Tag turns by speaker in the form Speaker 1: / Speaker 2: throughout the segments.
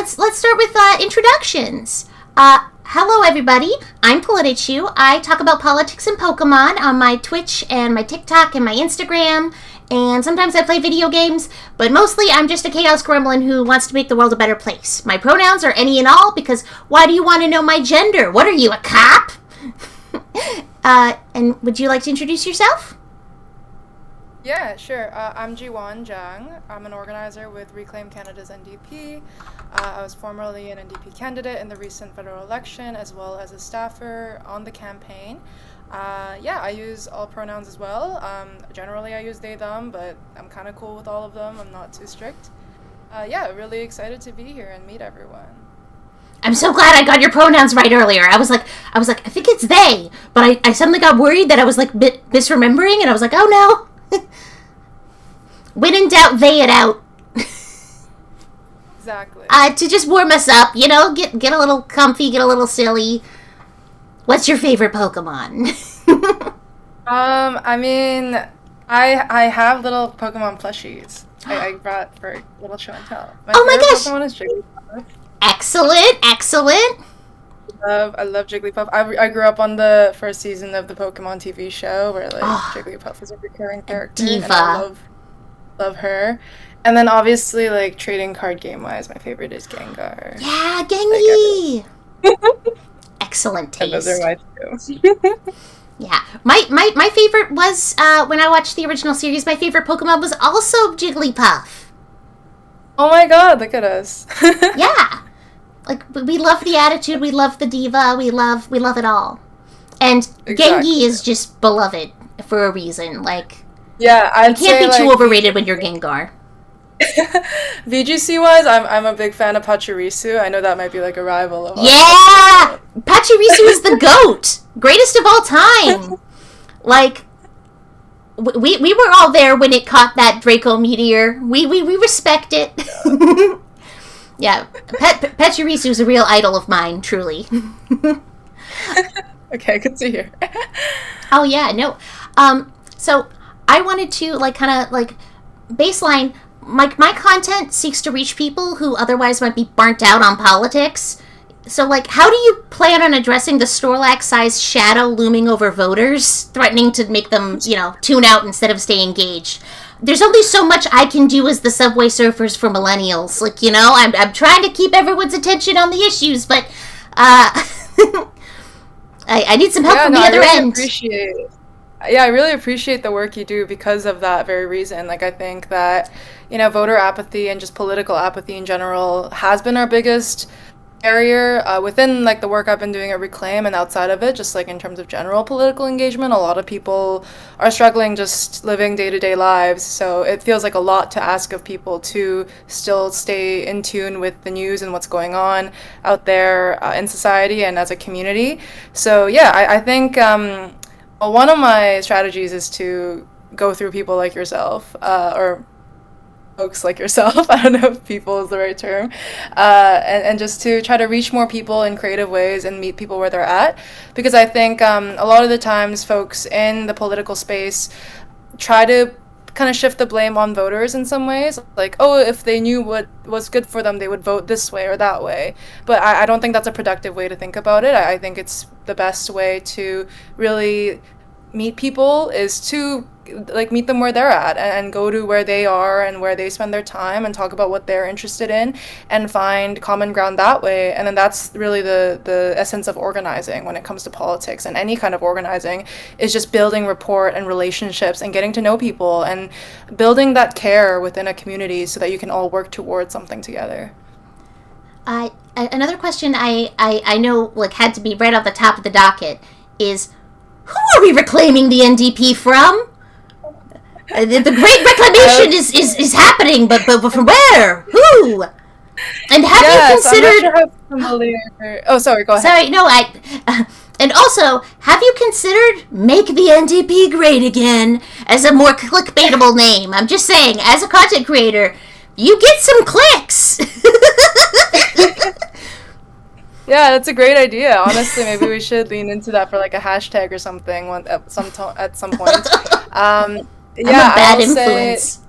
Speaker 1: let's start with introductions. Hello, everybody. I'm Politichu. I talk about politics and Pokemon on my Twitch and my TikTok and my Instagram, and sometimes I play video games, but mostly I'm just a Chaos Gremlin who wants to make the world a better place. My pronouns are any and all, because why do you want to know my gender? What are you, a cop? And would you like to introduce yourself?
Speaker 2: Yeah, sure. I'm Jiwan Zhang. I'm an organizer with Reclaim Canada's NDP. I was formerly an NDP candidate in the recent federal election, as well as a staffer on the campaign. I use all pronouns as well. Generally, I use they, them, but I'm kind of cool with all of them. I'm not too strict. Really excited to be here and meet everyone.
Speaker 1: I'm so glad I got your pronouns right earlier. I was like, I think it's they, but I suddenly got worried that I was like misremembering, and I was like, oh no. When in doubt, they it out.
Speaker 2: Exactly.
Speaker 1: To just warm us up, get a little comfy, get a little silly. What's your favorite Pokemon?
Speaker 2: I have little Pokemon plushies. I brought for little show and tell.
Speaker 1: Oh my gosh!
Speaker 2: Pokemon is Jigglypuff.
Speaker 1: Excellent.
Speaker 2: I love Jigglypuff. I grew up on the first season of the Pokemon TV show where Jigglypuff was a recurring character.
Speaker 1: Diva.
Speaker 2: And I love her. And then obviously trading card game wise, my favorite is Gengar.
Speaker 1: Yeah, Gengi. Excellent taste.
Speaker 2: And those are my two.
Speaker 1: Yeah, my favorite was when I watched the original series. My favorite Pokemon was also Jigglypuff.
Speaker 2: Oh my god, look at us.
Speaker 1: Yeah. Like, we love the attitude, we love the diva, we love it all. And exactly. Gengi is just beloved for a reason. Like,
Speaker 2: I'd
Speaker 1: you can't be too overrated when you're Gengar.
Speaker 2: VGC wise, I'm a big fan of Pachirisu. I know that might be like a rival of
Speaker 1: Yeah! Pachirisu is the GOAT! Greatest of all time! Like, we were all there when it caught that Draco meteor. We respect it. Yeah, Pachirisu is a real idol of mine, truly.
Speaker 2: Okay, good to hear.
Speaker 1: Oh yeah, no. So I wanted to baseline. My content seeks to reach people who otherwise might be burnt out on politics. So how do you plan on addressing the Snorlax-sized shadow looming over voters, threatening to make them, tune out instead of stay engaged? There's only so much I can do as the Subway Surfers for millennials. I'm trying to keep everyone's attention on the issues, but I need some help from the other end.
Speaker 2: I really appreciate the work you do because of that very reason. I think that, voter apathy and just political apathy in general has been our biggest barrier within the work I've been doing at Reclaim and outside of it, just in terms of general political engagement. A lot of people are struggling just living day-to-day lives, so it feels like a lot to ask of people to still stay in tune with the news and what's going on out there in society and as a community. So I think one of my strategies is to go through people like yourself, or folks like yourself. I don't know if people is the right term, and just to try to reach more people in creative ways and meet people where they're at, because I think a lot of the times folks in the political space try to kind of shift the blame on voters in some ways, if they knew what was good for them, they would vote this way or that way. But I don't think that's a productive way to think about it. I think it's the best way to really meet people is to meet them where they're at and go to where they are and where they spend their time and talk about what they're interested in and find common ground that way. And then that's really the essence of organizing when it comes to politics, and any kind of organizing is just building rapport and relationships and getting to know people and building that care within a community so that you can all work towards something together.
Speaker 1: Another question I know had to be right off the top of the docket is, who are we reclaiming the NDP from? The Great Reclamation is happening, but from where? Who? And have you considered?
Speaker 2: I'm not sure how familiar. Oh, sorry. Go ahead.
Speaker 1: Sorry, no. And also, have you considered Make the NDP Great Again as a more clickbaitable name? I'm just saying, as a content creator, you get some clicks.
Speaker 2: Yeah, that's a great idea. Honestly, maybe we should lean into that for a hashtag or something at some point.
Speaker 1: I'm a bad influence.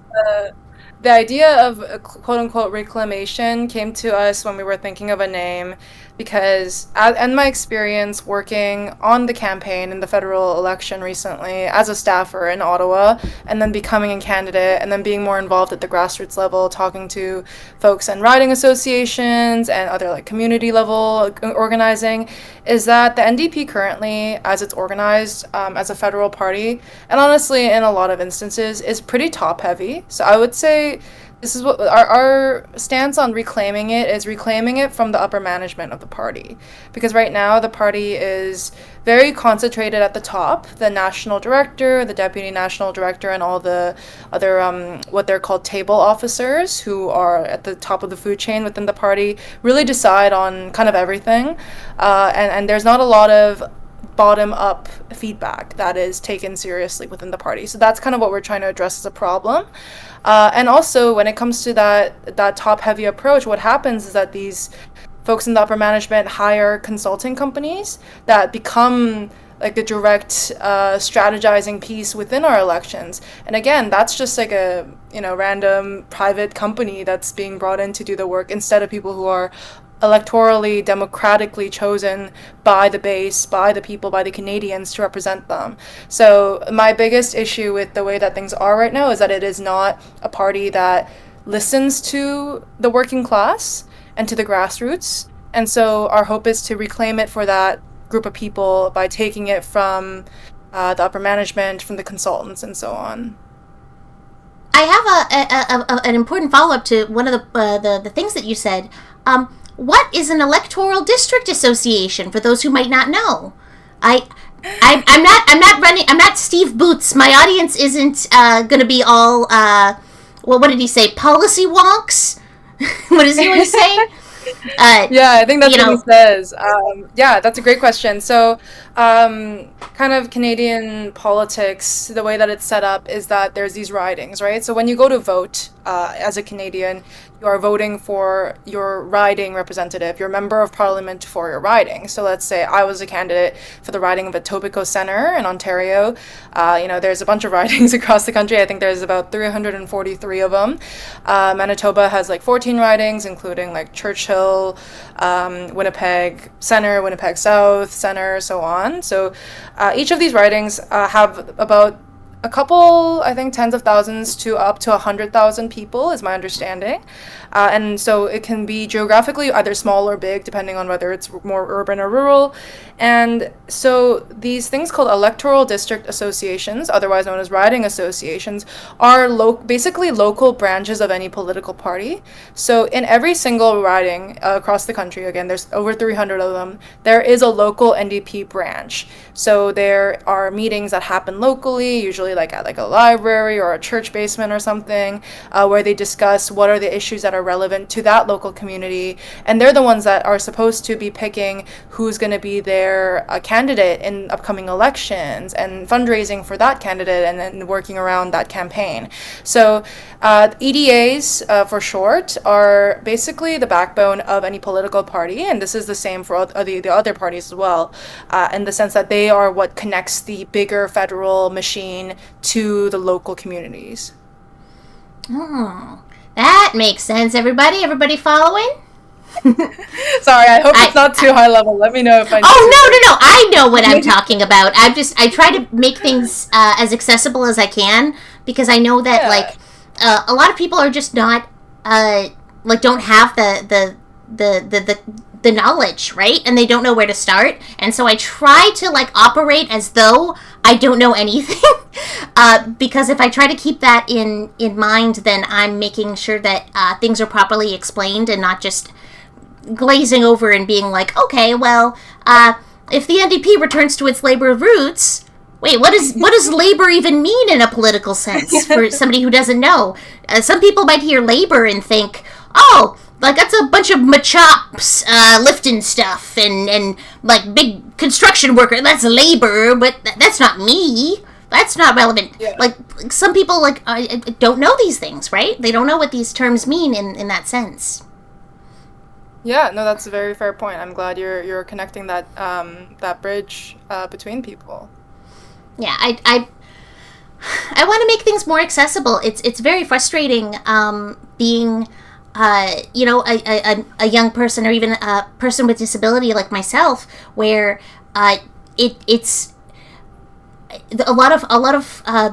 Speaker 2: the idea of quote unquote reclamation came to us when we were thinking of a name because, in my experience working on the campaign in the federal election recently as a staffer in Ottawa, and then becoming a candidate, and then being more involved at the grassroots level, talking to folks in riding associations and other like community level organizing, is that the NDP currently, as it's organized as a federal party, and honestly in a lot of instances, is pretty top heavy. So I would say this is what our stance on reclaiming it is, reclaiming it from the upper management of the party. Because right now the party is very concentrated at the top, the national director, the deputy national director, and all the other what they're called table officers who are at the top of the food chain within the party really decide on kind of everything. And there's not a lot of bottom up feedback that is taken seriously within the party. So that's kind of what we're trying to address as a problem. And also, when it comes to that top heavy approach, what happens is that these folks in the upper management hire consulting companies that become like the direct strategizing piece within our elections. And again, that's just like a random private company that's being brought in to do the work instead of people who are electorally, democratically chosen by the base, by the people, by the Canadians to represent them. So my biggest issue with the way that things are right now is that it is not a party that listens to the working class and to the grassroots. And so our hope is to reclaim it for that group of people by taking it from the upper management, from the consultants, and so on.
Speaker 1: I have an important follow-up to one of the things that you said. What is an electoral district association for those who might not know? I'm not Steve Boots. My audience isn't going to be all what did he say? Policy wonks? What does he always say?
Speaker 2: Yeah, I think that's what he says. Yeah, that's a great question. So, kind of Canadian politics, the way that it's set up is that there's these ridings, right? So when you go to vote as a Canadian, you are voting for your riding representative, your member of parliament for your riding. So let's say I was a candidate for the riding of Etobicoke Centre in Ontario. There's a bunch of ridings across the country. I think there's about 343 of them. Manitoba has like 14 ridings, including like Churchill, Winnipeg Centre, Winnipeg South Centre, so on. So each of these ridings have about a couple, I think, tens of thousands to up to 100,000 people is my understanding. And so it can be geographically either small or big, depending on whether it's more urban or rural. And so these things called electoral district associations, otherwise known as riding associations, are basically local branches of any political party. So in every single riding across the country, again, there's over 300 of them, there is a local NDP branch. So there are meetings that happen locally, usually like at like a library or a church basement or something, where they discuss what are the issues that are relevant to that local community, and they're the ones that are supposed to be picking who's going to be their candidate in upcoming elections and fundraising for that candidate and then working around that campaign. So EDAs for short are basically the backbone of any political party, and this is the same for the other parties as well, in the sense that they are what connects the bigger federal machine to the local communities.
Speaker 1: Oh, that makes sense. Everybody following?
Speaker 2: Sorry, I hope it's not too high level. Let me know if I need
Speaker 1: no. I know what I'm talking about. I try to make things as accessible as I can, because I know that a lot of people are just not don't have the knowledge, right? And they don't know where to start. And so I try to operate as though I don't know anything. Because if I try to keep that in mind, then I'm making sure that things are properly explained and not just glazing over and being like, okay, well, if the NDP returns to its labor roots, wait, what does labor even mean in a political sense for somebody who doesn't know? Some people might hear labor and think, oh, that's a bunch of machops lifting stuff and big construction worker. That's labor, but that's not me. That's not relevant. Yeah. Some people don't know these things, right? They don't know what these terms mean in that sense.
Speaker 2: Yeah, no, that's a very fair point. I'm glad you're connecting that bridge between people.
Speaker 1: Yeah, I want to make things more accessible. It's very frustrating being a young person or even a person with disability like myself, where it's a lot of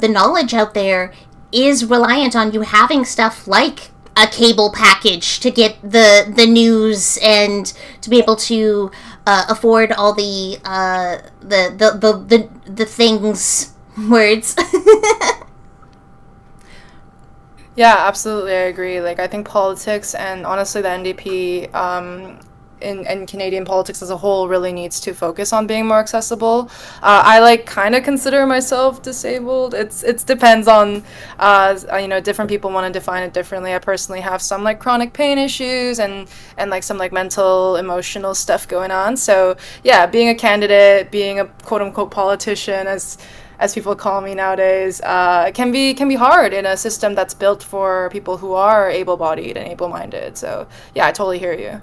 Speaker 1: the knowledge out there is reliant on you having stuff like a cable package to get the news and to be able to afford all the things words.
Speaker 2: Yeah, absolutely, I agree. Like, I think politics and honestly the NDP in Canadian politics as a whole really needs to focus on being more accessible. I like kind of consider myself disabled. It's depends on different people want to define it differently. I personally have some like chronic pain issues and like some like mental emotional stuff going on. So yeah, being a candidate, being a quote unquote politician, as people call me nowadays, can be hard in a system that's built for people who are able-bodied and able-minded. So yeah, I totally hear you.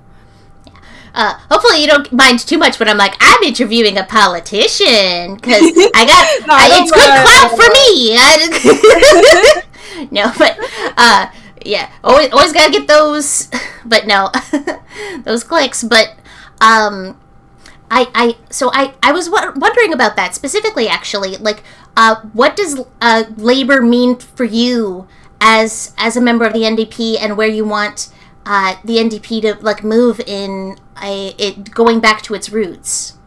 Speaker 1: Hopefully you don't mind too much when I'm like, I'm interviewing a politician, because
Speaker 2: No,
Speaker 1: it's good clout for me. No, but yeah, always gotta get those, but no, those clicks. But I was wondering about that specifically, actually. Like, what does labor mean for you as a member of the NDP, and where you want the NDP to like move in it going back to its roots?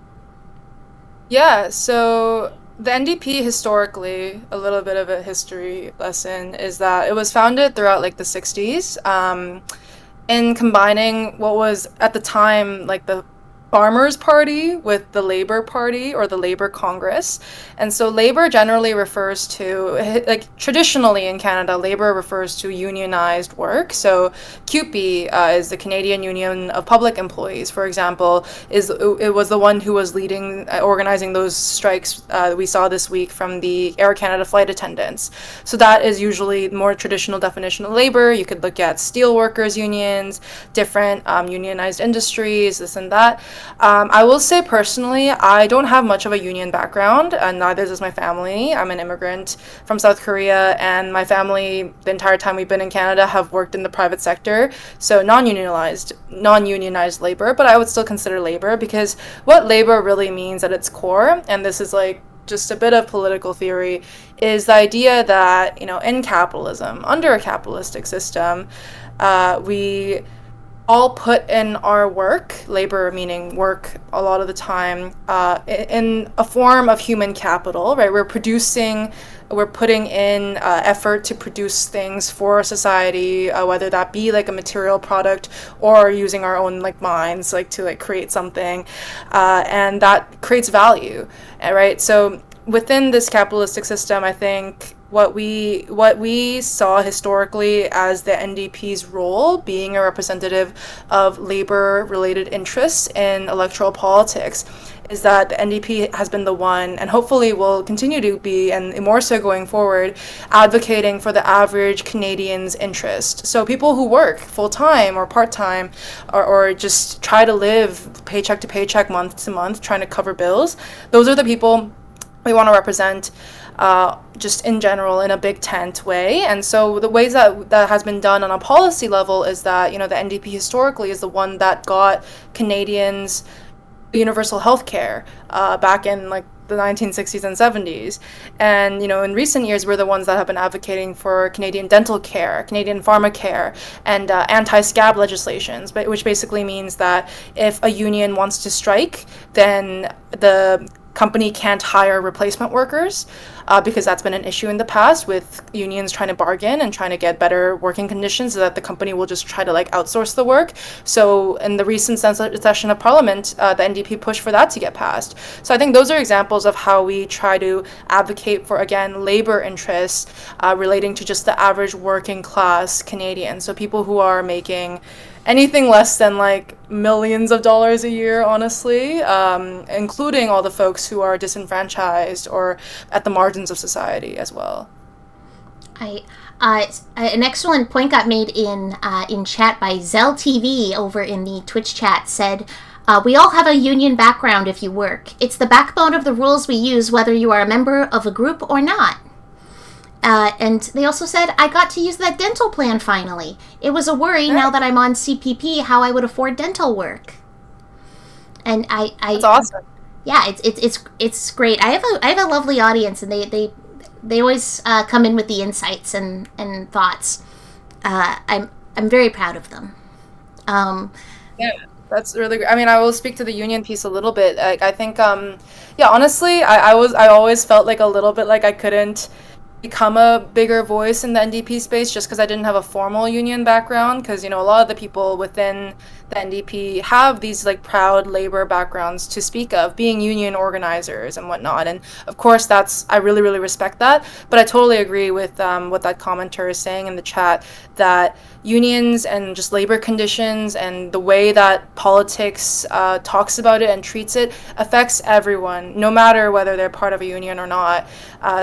Speaker 2: Yeah, so the NDP historically, a little bit of a history lesson is that it was founded throughout like the 60s, in combining what was at the time like the Farmers Party with the Labour Party or the Labour Congress. And so Labour generally refers to, like traditionally in Canada, Labour refers to unionized work. So CUPE is the Canadian Union of Public Employees, for example, it was the one who was leading, organizing those strikes we saw this week from the Air Canada flight attendants. So that is usually more traditional definition of labor. You could look at steelworkers unions, different unionized industries, this and that. I will say personally, I don't have much of a union background, and neither does my family. I'm an immigrant from South Korea, and my family, the entire time we've been in Canada, have worked in the private sector, so non-unionized labor, but I would still consider labor, because what labor really means at its core, and this is like just a bit of political theory, is the idea that, in capitalism, under a capitalistic system, we all put in our work, labor meaning work a lot of the time, in a form of human capital, right? We're putting in effort to produce things for society, whether that be like a material product or using our own like minds, like to like create something, and that creates value, right? So within this capitalistic system, I think what we saw historically as the NDP's role being a representative of labor-related interests in electoral politics is that the NDP has been the one, and hopefully will continue to be, and more so going forward, advocating for the average Canadian's interest. So people who work full-time or part-time or just try to live paycheck to paycheck, month to month, trying to cover bills, those are the people we want to represent, just in general in a big tent way. And so the ways that has been done on a policy level is that, the NDP historically is the one that got Canadians universal health care back in like the 1960s and 70s. And, in recent years, we're the ones that have been advocating for Canadian dental care, Canadian pharmacare, and anti-scab legislations, which basically means that if a union wants to strike, then the company can't hire replacement workers, because that's been an issue in the past with unions trying to bargain and trying to get better working conditions, so that the company will just try to like outsource the work. So in the recent session of Parliament, the NDP pushed for that to get passed. So I think those are examples of how we try to advocate for, again, labor interests relating to just the average working class Canadian. So people who are making anything less than like millions of dollars a year, honestly, including all the folks who are disenfranchised or at the margins of society as well.
Speaker 1: An excellent point got made in chat by Zell TV over in the Twitch chat. Said, we all have a union background if you work. It's the backbone of the rules we use whether you are a member of a group or not. And they also said I got to use that dental plan finally. It was a worry now that I'm on CPP how I would afford dental work. And
Speaker 2: That's awesome.
Speaker 1: Yeah, it's great. I have a lovely audience, and they always come in with the insights and thoughts. I'm very proud of them.
Speaker 2: Yeah, that's really great. I mean, I will speak to the union piece a little bit. Like, I think, yeah, honestly, I always felt like a little bit like I couldn't become a bigger voice in the NDP space just because I didn't have a formal union background. Because, you know, a lot of the people within the NDP have these like proud labor backgrounds to speak of, being union organizers and whatnot. And of course, I really, really respect that. But I totally agree with what that commenter is saying in the chat, that unions and just labor conditions and the way that politics talks about it and treats it affects everyone, no matter whether they're part of a union or not.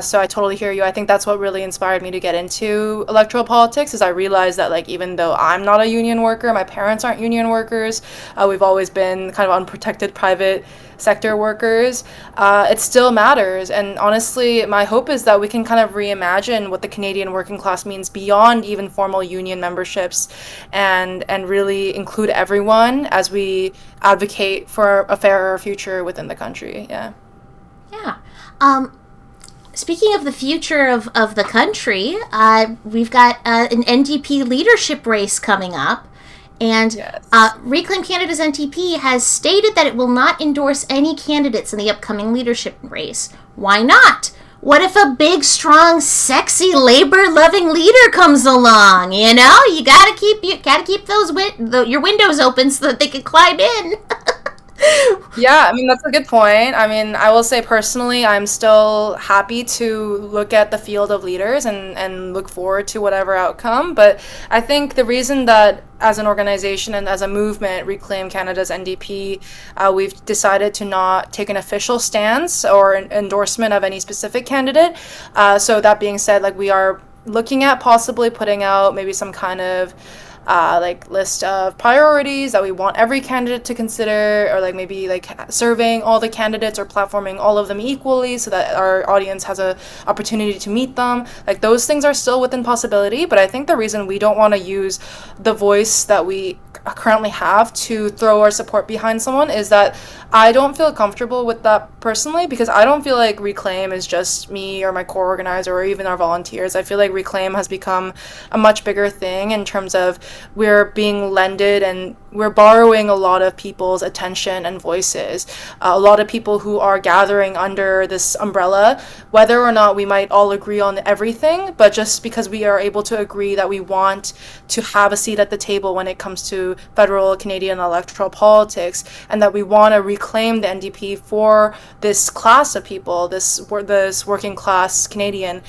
Speaker 2: So I totally hear you. I think that's what really inspired me to get into electoral politics, is I realized that, like, even though I'm not a union worker, my parents aren't union workers, we've always been kind of unprotected private sector workers, it still matters. And honestly, my hope is that we can kind of reimagine what the Canadian working class means beyond even formal union memberships, and really include everyone as we advocate for a fairer future within the country. Yeah.
Speaker 1: Speaking of the future of the country, we've got an NDP leadership race coming up. And
Speaker 2: Yes.
Speaker 1: Reclaim Canada's NDP has stated that it will not endorse any candidates in the upcoming leadership race. Why not? What if a big, strong, sexy, labor-loving leader comes along? You know, you gotta keep your windows open so that they can climb in.
Speaker 2: Yeah, I mean, that's a good point. I mean, I will say personally, I'm still happy to look at the field of leaders and look forward to whatever outcome. But I think the reason that as an organization and as a movement, Reclaim Canada's NDP, we've decided to not take an official stance or an endorsement of any specific candidate. So that being said, like, we are looking at possibly putting out maybe some kind of like list of priorities that we want every candidate to consider, or like maybe like surveying all the candidates or platforming all of them equally so that our audience has a opportunity to meet them. Like, those things are still within possibility, but I think the reason we don't want to use the voice that we currently have to throw our support behind someone is that I don't feel comfortable with that personally, because I don't feel like Reclaim is just me or my core organizer or even our volunteers. I feel like Reclaim has become a much bigger thing in terms of we're being lended and we're borrowing a lot of people's attention and voices. A lot of people who are gathering under this umbrella, whether or not we might all agree on everything, but just because we are able to agree that we want to have a seat at the table when it comes to federal Canadian electoral politics, and that we want to reclaim the NDP for this class of people, this working class Canadian.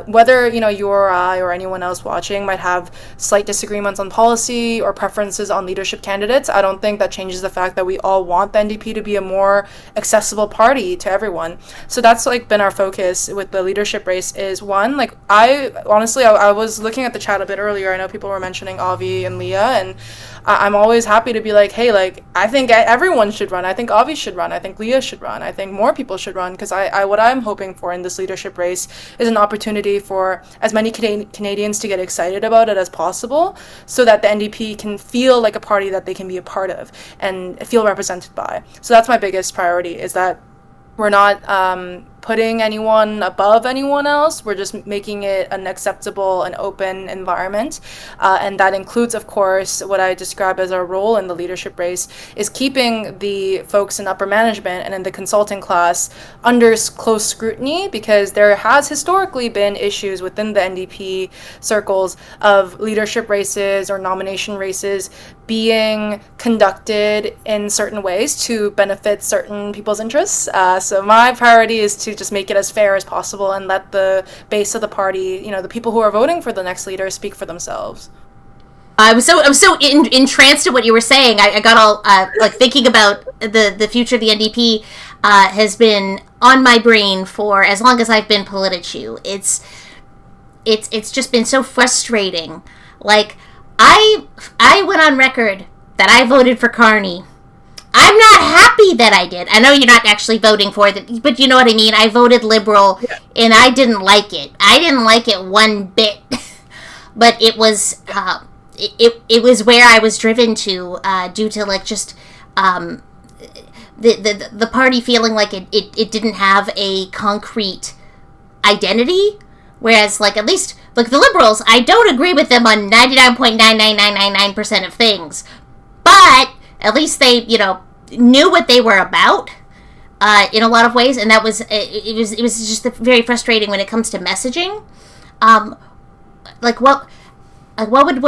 Speaker 2: Whether, you know, you or I or anyone else watching might have slight disagreements on policy or preferences on leadership candidates, I don't think that changes the fact that we all want the NDP to be a more accessible party to everyone. So that's like been our focus with the leadership race. Is one, like, I honestly, I was looking at the chat a bit earlier. I know people were mentioning Avi and Leah, and I'm always happy to be like, hey, like, I think everyone should run. I think Avi should run. I think Leah should run. I think more people should run, because I what I'm hoping for in this leadership race is an opportunity for as many Canadians to get excited about it as possible, so that the NDP can feel like a party that they can be a part of and feel represented by. So that's my biggest priority, is that we're not putting anyone above anyone else. We're just making it an acceptable and open environment. And that includes, of course, what I describe as our role in the leadership race, is keeping the folks in upper management and in the consulting class under close scrutiny, because there has historically been issues within the NDP circles of leadership races or nomination races being conducted in certain ways to benefit certain people's interests. So my priority is to just make it as fair as possible and let the base of the party, you know, the people who are voting for the next leader, speak for themselves.
Speaker 1: I was so entranced in what you were saying. I got all like thinking about the future of the NDP has been on my brain for as long as I've been Politichu. It's just been so frustrating. Like, I went on record that I voted for Carney I'm not happy that I did. I know you're not actually voting for it, but you know what I mean. I voted Liberal, and I didn't like it. I didn't like it one bit. But it was it was where I was driven to due to like just the party feeling like it didn't have a concrete identity, whereas like at least like the Liberals, I don't agree with them on 99.99999% of things, but at least they knew what they were about in a lot of ways, and that was it was just very frustrating when it comes to messaging. Like what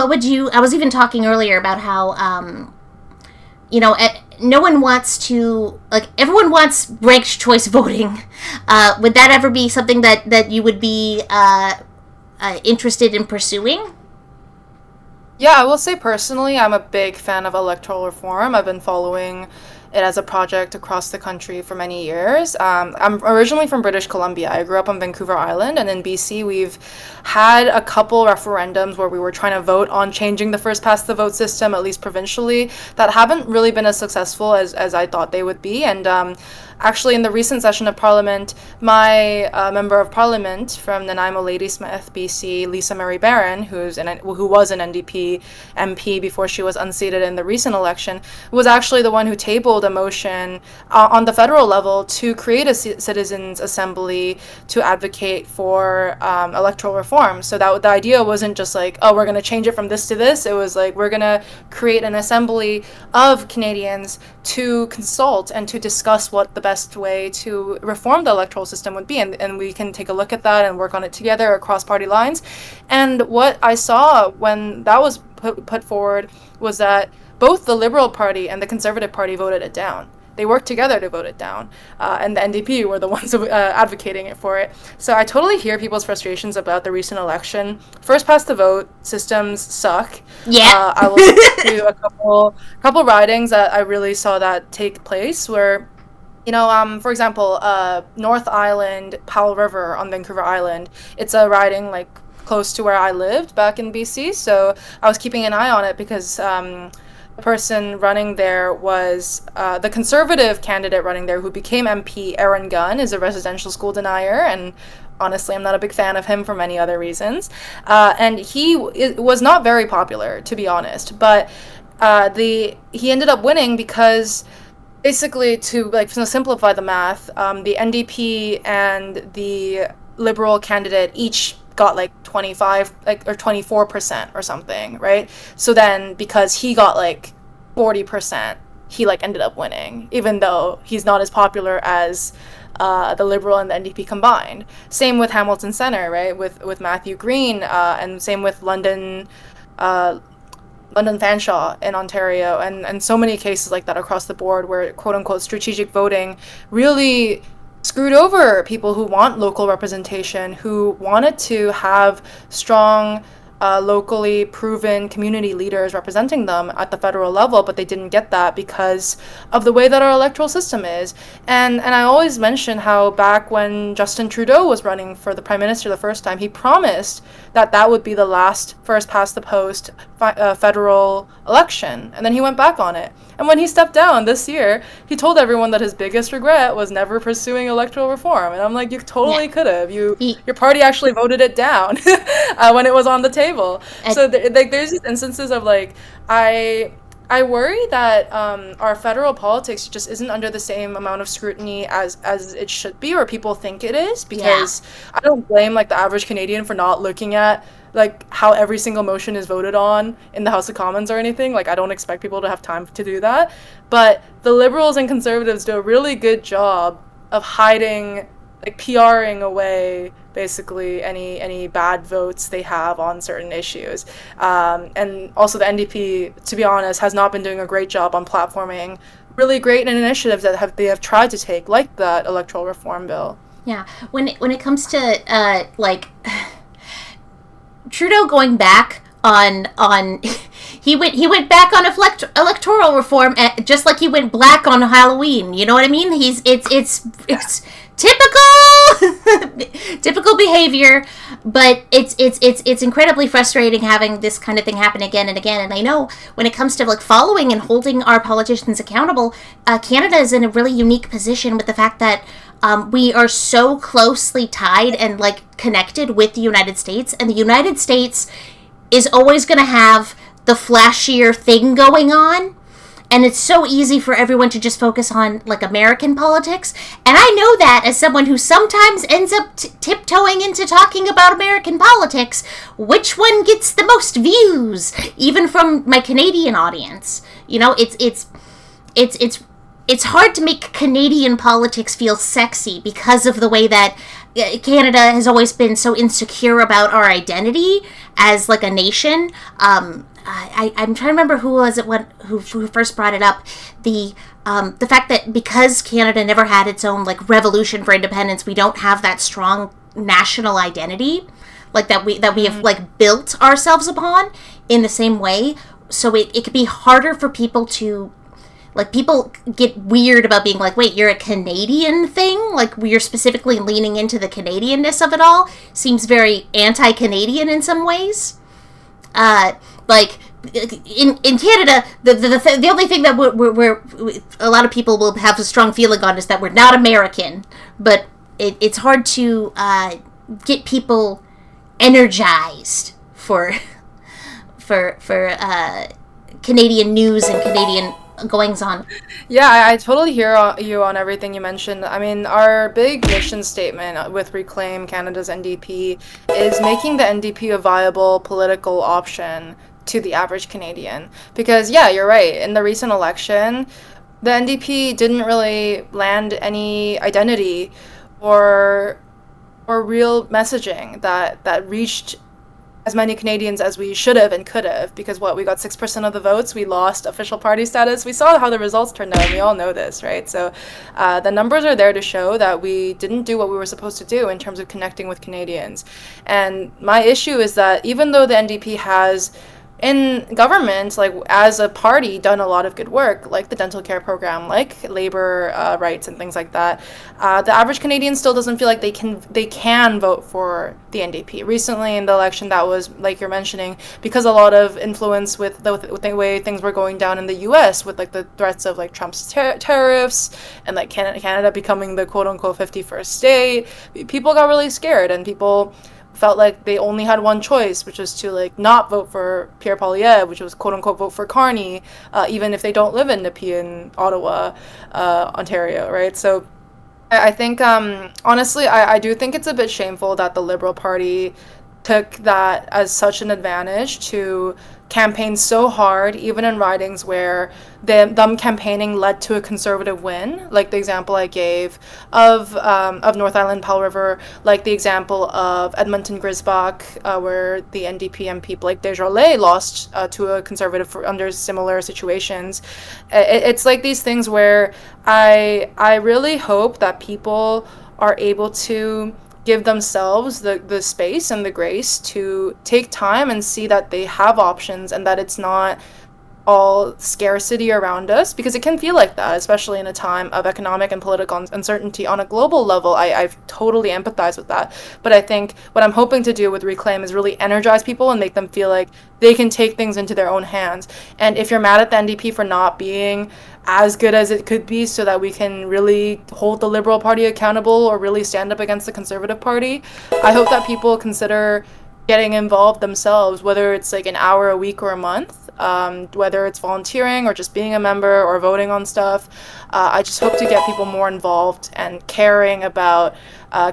Speaker 1: would you? I was even talking earlier about how no one wants to, like, everyone wants ranked choice voting. Would that ever be something that you would be interested in pursuing?
Speaker 2: Yeah, I will say personally, I'm a big fan of electoral reform. I've been following it as a project across the country for many years. I'm originally from British Columbia. I grew up on Vancouver Island, and in BC, we've had a couple referendums where we were trying to vote on changing the first past the vote system, at least provincially, that haven't really been as successful as I thought they would be. And actually, in the recent session of Parliament, my member of Parliament from Nanaimo Ladysmith, BC, Lisa Mary Barron, who was an NDP MP before she was unseated in the recent election, was actually the one who tabled a motion on the federal level to create a citizens' assembly to advocate for electoral reform. So that the idea wasn't just like, oh, we're going to change it from this to this. It was like, we're going to create an assembly of Canadians to consult and to discuss what the best way to reform the electoral system would be, and we can take a look at that and work on it together across party lines. And what I saw when that was put forward was that both the Liberal Party and the Conservative Party voted it down. They worked together to vote it down, and the NDP were the ones advocating for it. So I totally hear people's frustrations about the recent election. First past the vote systems suck.
Speaker 1: Yeah.
Speaker 2: I will do a couple ridings that I really saw that take place where, for example, North Island, Powell River on Vancouver Island. It's a riding like close to where I lived back in BC, so I was keeping an eye on it because the person running there was the Conservative candidate running there who became MP, Aaron Gunn, is a residential school denier, and honestly, I'm not a big fan of him for many other reasons. And he was not very popular, to be honest, but he ended up winning because basically, to simplify the math, the NDP and the Liberal candidate each got like 25 or 24% or something, right? So then because he got like 40%, he ended up winning, even though he's not as popular as the Liberal and the NDP combined. Same with Hamilton Centre, right? With Matthew Green, and same with London Fanshawe in Ontario, and so many cases like that across the board where quote-unquote strategic voting really screwed over people who want local representation, who wanted to have strong, locally proven community leaders representing them at the federal level, but they didn't get that because of the way that our electoral system is. And I always mention how back when Justin Trudeau was running for the Prime Minister the first time, he promised that would be the last first past the post federal election, and then he went back on it. And when he stepped down this year, he told everyone that his biggest regret was never pursuing electoral reform. And I'm like, you totally could have. Your party actually voted it down when it was on the table. So there's these instances of I worry that our federal politics just isn't under the same amount of scrutiny as it should be, or people think it is, because I don't blame the average Canadian for not looking at how every single motion is voted on in the House of Commons or anything. I don't expect people to have time to do that. But the Liberals and Conservatives do a really good job of hiding, PRing away basically any bad votes they have on certain issues. And also the NDP, to be honest, has not been doing a great job on platforming really great initiatives that they have tried to take, like that electoral reform bill.
Speaker 1: Yeah, when it comes to Trudeau going back on he went back on electoral reform, just like he went black on Halloween. You know what I mean? It's typical typical behavior, but it's incredibly frustrating having this kind of thing happen again and again. And I know when it comes to like following and holding our politicians accountable, Canada is in a really unique position with the fact that we are so closely tied and like connected with the United States, and the United States is always going to have the flashier thing going on. And it's so easy for everyone to just focus on, like, American politics. And I know that as someone who sometimes ends up tiptoeing into talking about American politics, which one gets the most views, even from my Canadian audience. You know, it's hard to make Canadian politics feel sexy because of the way that Canada has always been so insecure about our identity as, like, a nation. I'm trying to remember who was it who first brought it up. The fact that because Canada never had its own like revolution for independence, we don't have that strong national identity, like that we have like built ourselves upon in the same way. So it could be harder for people to like people get weird about being like, wait, you're a Canadian thing? Like we're specifically leaning into the Canadianness of it all. Seems very anti-Canadian in some ways. Like in Canada, the only thing that we're a lot of people will have a strong feeling on is that we're not American, but it's hard to get people energized for Canadian news and Canadian goings on.
Speaker 2: Yeah, I totally hear you on everything you mentioned. I mean, our big mission statement with Reclaim Canada's NDP is making the NDP a viable political option to the average Canadian. Because, yeah, you're right. In the recent election, the NDP didn't really land any identity or real messaging that reached as many Canadians as we should have and could have, because we got 6% of the votes, we lost official party status. We saw how the results turned out, and we all know this, right? So the numbers are there to show that we didn't do what we were supposed to do in terms of connecting with Canadians. And my issue is that even though the NDP has in government, like as a party, done a lot of good work, like the dental care program, like labor rights and things like that, the average Canadian still doesn't feel like they can vote for the NDP. Recently in the election, that was, like you're mentioning, because a lot of influence with the way things were going down in the US with like the threats of like Trump's tariffs and like Canada becoming the quote-unquote 51st state, people got really scared and people felt like they only had one choice, which was to like not vote for Pierre Poilievre, which was quote unquote vote for Carney, even if they don't live in Nepean, Ottawa, Ontario, right? So I think honestly, I do think it's a bit shameful that the Liberal Party took that as such an advantage to campaign so hard, even in ridings where them campaigning led to a Conservative win, like the example I gave of North Island, Powell River, like the example of Edmonton Grisbach, where the NDP MP Blake Desjardins lost to a Conservative under similar situations. It's like these things where I really hope that people are able to give themselves the space and the grace to take time and see that they have options and that it's not all scarcity around us, because it can feel like that, especially in a time of economic and political uncertainty on a global level. I've totally empathize with that. But I think what I'm hoping to do with Reclaim is really energize people and make them feel like they can take things into their own hands. And if you're mad at the NDP for not being as good as it could be so that we can really hold the Liberal Party accountable or really stand up against the Conservative Party, I hope that people consider getting involved themselves, whether it's like an hour a week or a month, whether it's volunteering or just being a member or voting on stuff. I just hope to get people more involved and caring about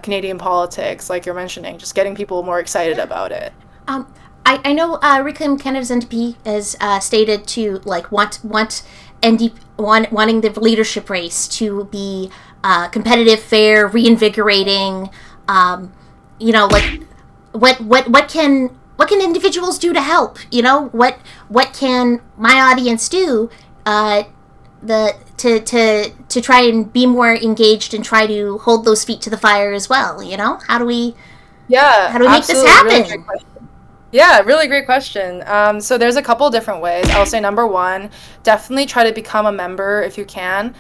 Speaker 2: Canadian politics, like you're mentioning, just getting people more excited about it.
Speaker 1: I know Reclaim Canada's NDP has stated to like wanting the leadership race to be competitive, fair, reinvigorating. You know, like what can individuals do to help? You know, what can my audience do to try and be more engaged and try to hold those feet to the fire as well? You know, how do we make this happen?
Speaker 2: Really great question. Yeah, really great question. So there's a couple different ways. I'll say number one, definitely try to become a member if you can.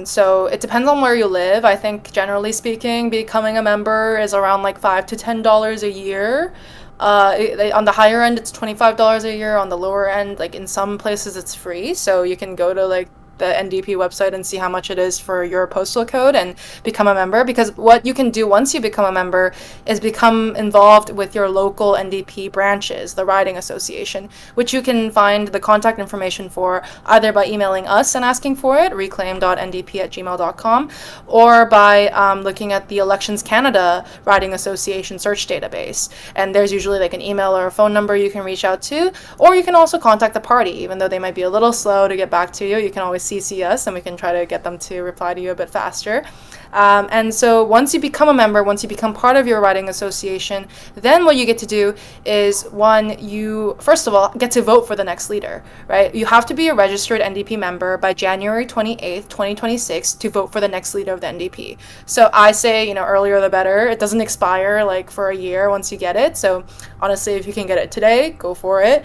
Speaker 2: So it depends on where you live. I think generally speaking, becoming a member is around like $5 to $10 a year. On the higher end, it's $25 a year. On the lower end, like in some places, it's free. So you can go to like the NDP website and see how much it is for your postal code and become a member. Because what you can do once you become a member is become involved with your local NDP branches, the riding association, which you can find the contact information for either by emailing us and asking for it, reclaim.ndp@gmail.com, or by looking at the Elections Canada Riding Association search database. And there's usually like an email or a phone number you can reach out to, or you can also contact the party, even though they might be a little slow to get back to you. You can always CC us and we can try to get them to reply to you a bit faster. And so once you become a member, once you become part of your riding association, then what you get to do is, one, you first of all get to vote for the next leader, right? You have to be a registered NDP member by January 28th, 2026 to vote for the next leader of the NDP. So I say, earlier the better. It doesn't expire like for a year once you get it. So honestly, if you can get it today, go for it.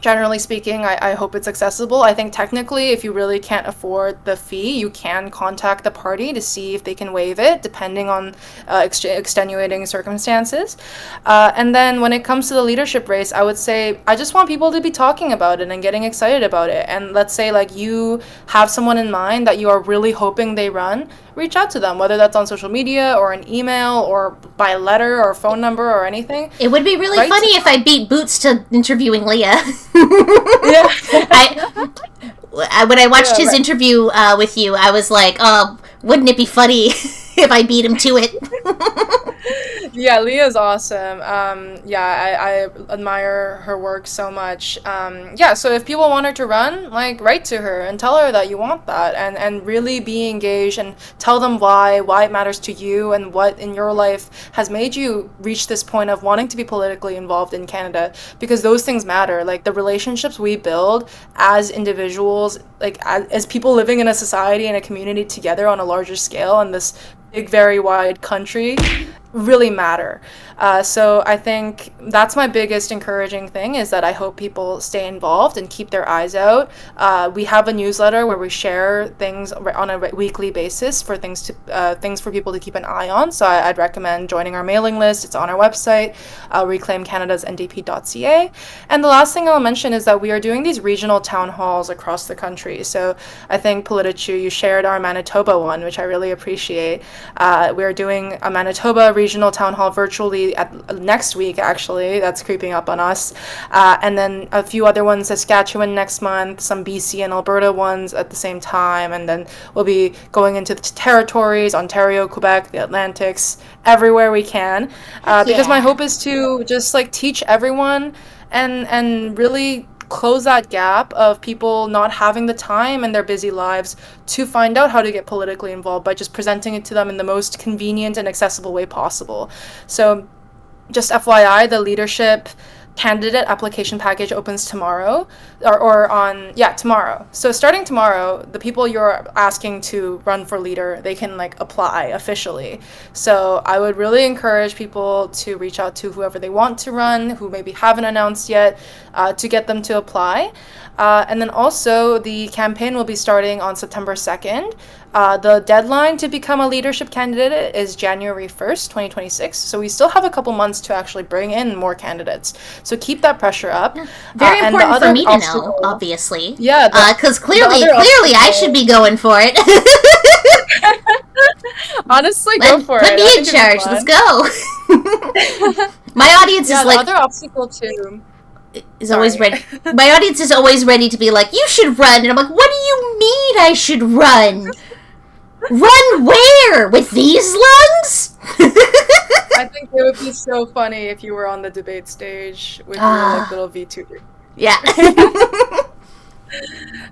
Speaker 2: Generally speaking, I hope it's accessible. I think technically, if you really can't afford the fee, you can contact the party to see if they can waive it, depending on extenuating circumstances. And then when it comes to the leadership race, I would say I just want people to be talking about it and getting excited about it. And let's say like you have someone in mind that you are really hoping they run, reach out to them, whether that's on social media or an email or by letter or phone number or anything.
Speaker 1: It would be really funny if I beat Boots to interviewing Leah.
Speaker 2: Yeah.
Speaker 1: When I watched his interview with you, I was like, oh, wouldn't it be funny if I beat him to it?
Speaker 2: Yeah, Leah's awesome. I admire her work so much. So if people want her to run, like, write to her and tell her that you want that, and really be engaged and tell them why it matters to you and what in your life has made you reach this point of wanting to be politically involved in Canada, because those things matter. Like the relationships we build as individuals, like as people living in a society and a community together on a larger scale in this big, very wide country, really matter. So I think that's my biggest encouraging thing, is that I hope people stay involved and keep their eyes out. We have a newsletter where we share things on a weekly basis for things for people to keep an eye on. So I'd recommend joining our mailing list. It's on our website, reclaimcanadasndp.ca. And the last thing I'll mention is that we are doing these regional town halls across the country. So I think, Politichu, you shared our Manitoba one, which I really appreciate. We're doing a Manitoba regional town hall virtually next week, actually. That's creeping up on us. And then a few other ones, Saskatchewan next month, some BC and Alberta ones at the same time. And then we'll be going into the territories, Ontario, Quebec, the Atlantics, everywhere we can. Because my hope is to just like teach everyone and really close that gap of people not having the time in their busy lives to find out how to get politically involved by just presenting it to them in the most convenient and accessible way possible. So just FYI, the leadership candidate application package opens tomorrow, tomorrow. So starting tomorrow, the people you're asking to run for leader, they can like apply officially. So I would really encourage people to reach out to whoever they want to run, who maybe haven't announced yet, to get them to apply. And then also the campaign will be starting on September 2nd. The deadline to become a leadership candidate is January 1st, 2026. So we still have a couple months to actually bring in more candidates. So keep that pressure up.
Speaker 1: Very important for me to know, obviously.
Speaker 2: Yeah.
Speaker 1: Because clearly I should be going for it.
Speaker 2: Honestly, go for it.
Speaker 1: Let me in charge. Let's go. My audience is like...
Speaker 2: the other obstacle too...
Speaker 1: is always ready. My audience is always ready to be like, you should run. And I'm like, what do you mean I should run? Run where? With these lungs?
Speaker 2: I think it would be so funny if you were on the debate stage with your like, little V2.
Speaker 1: Yeah.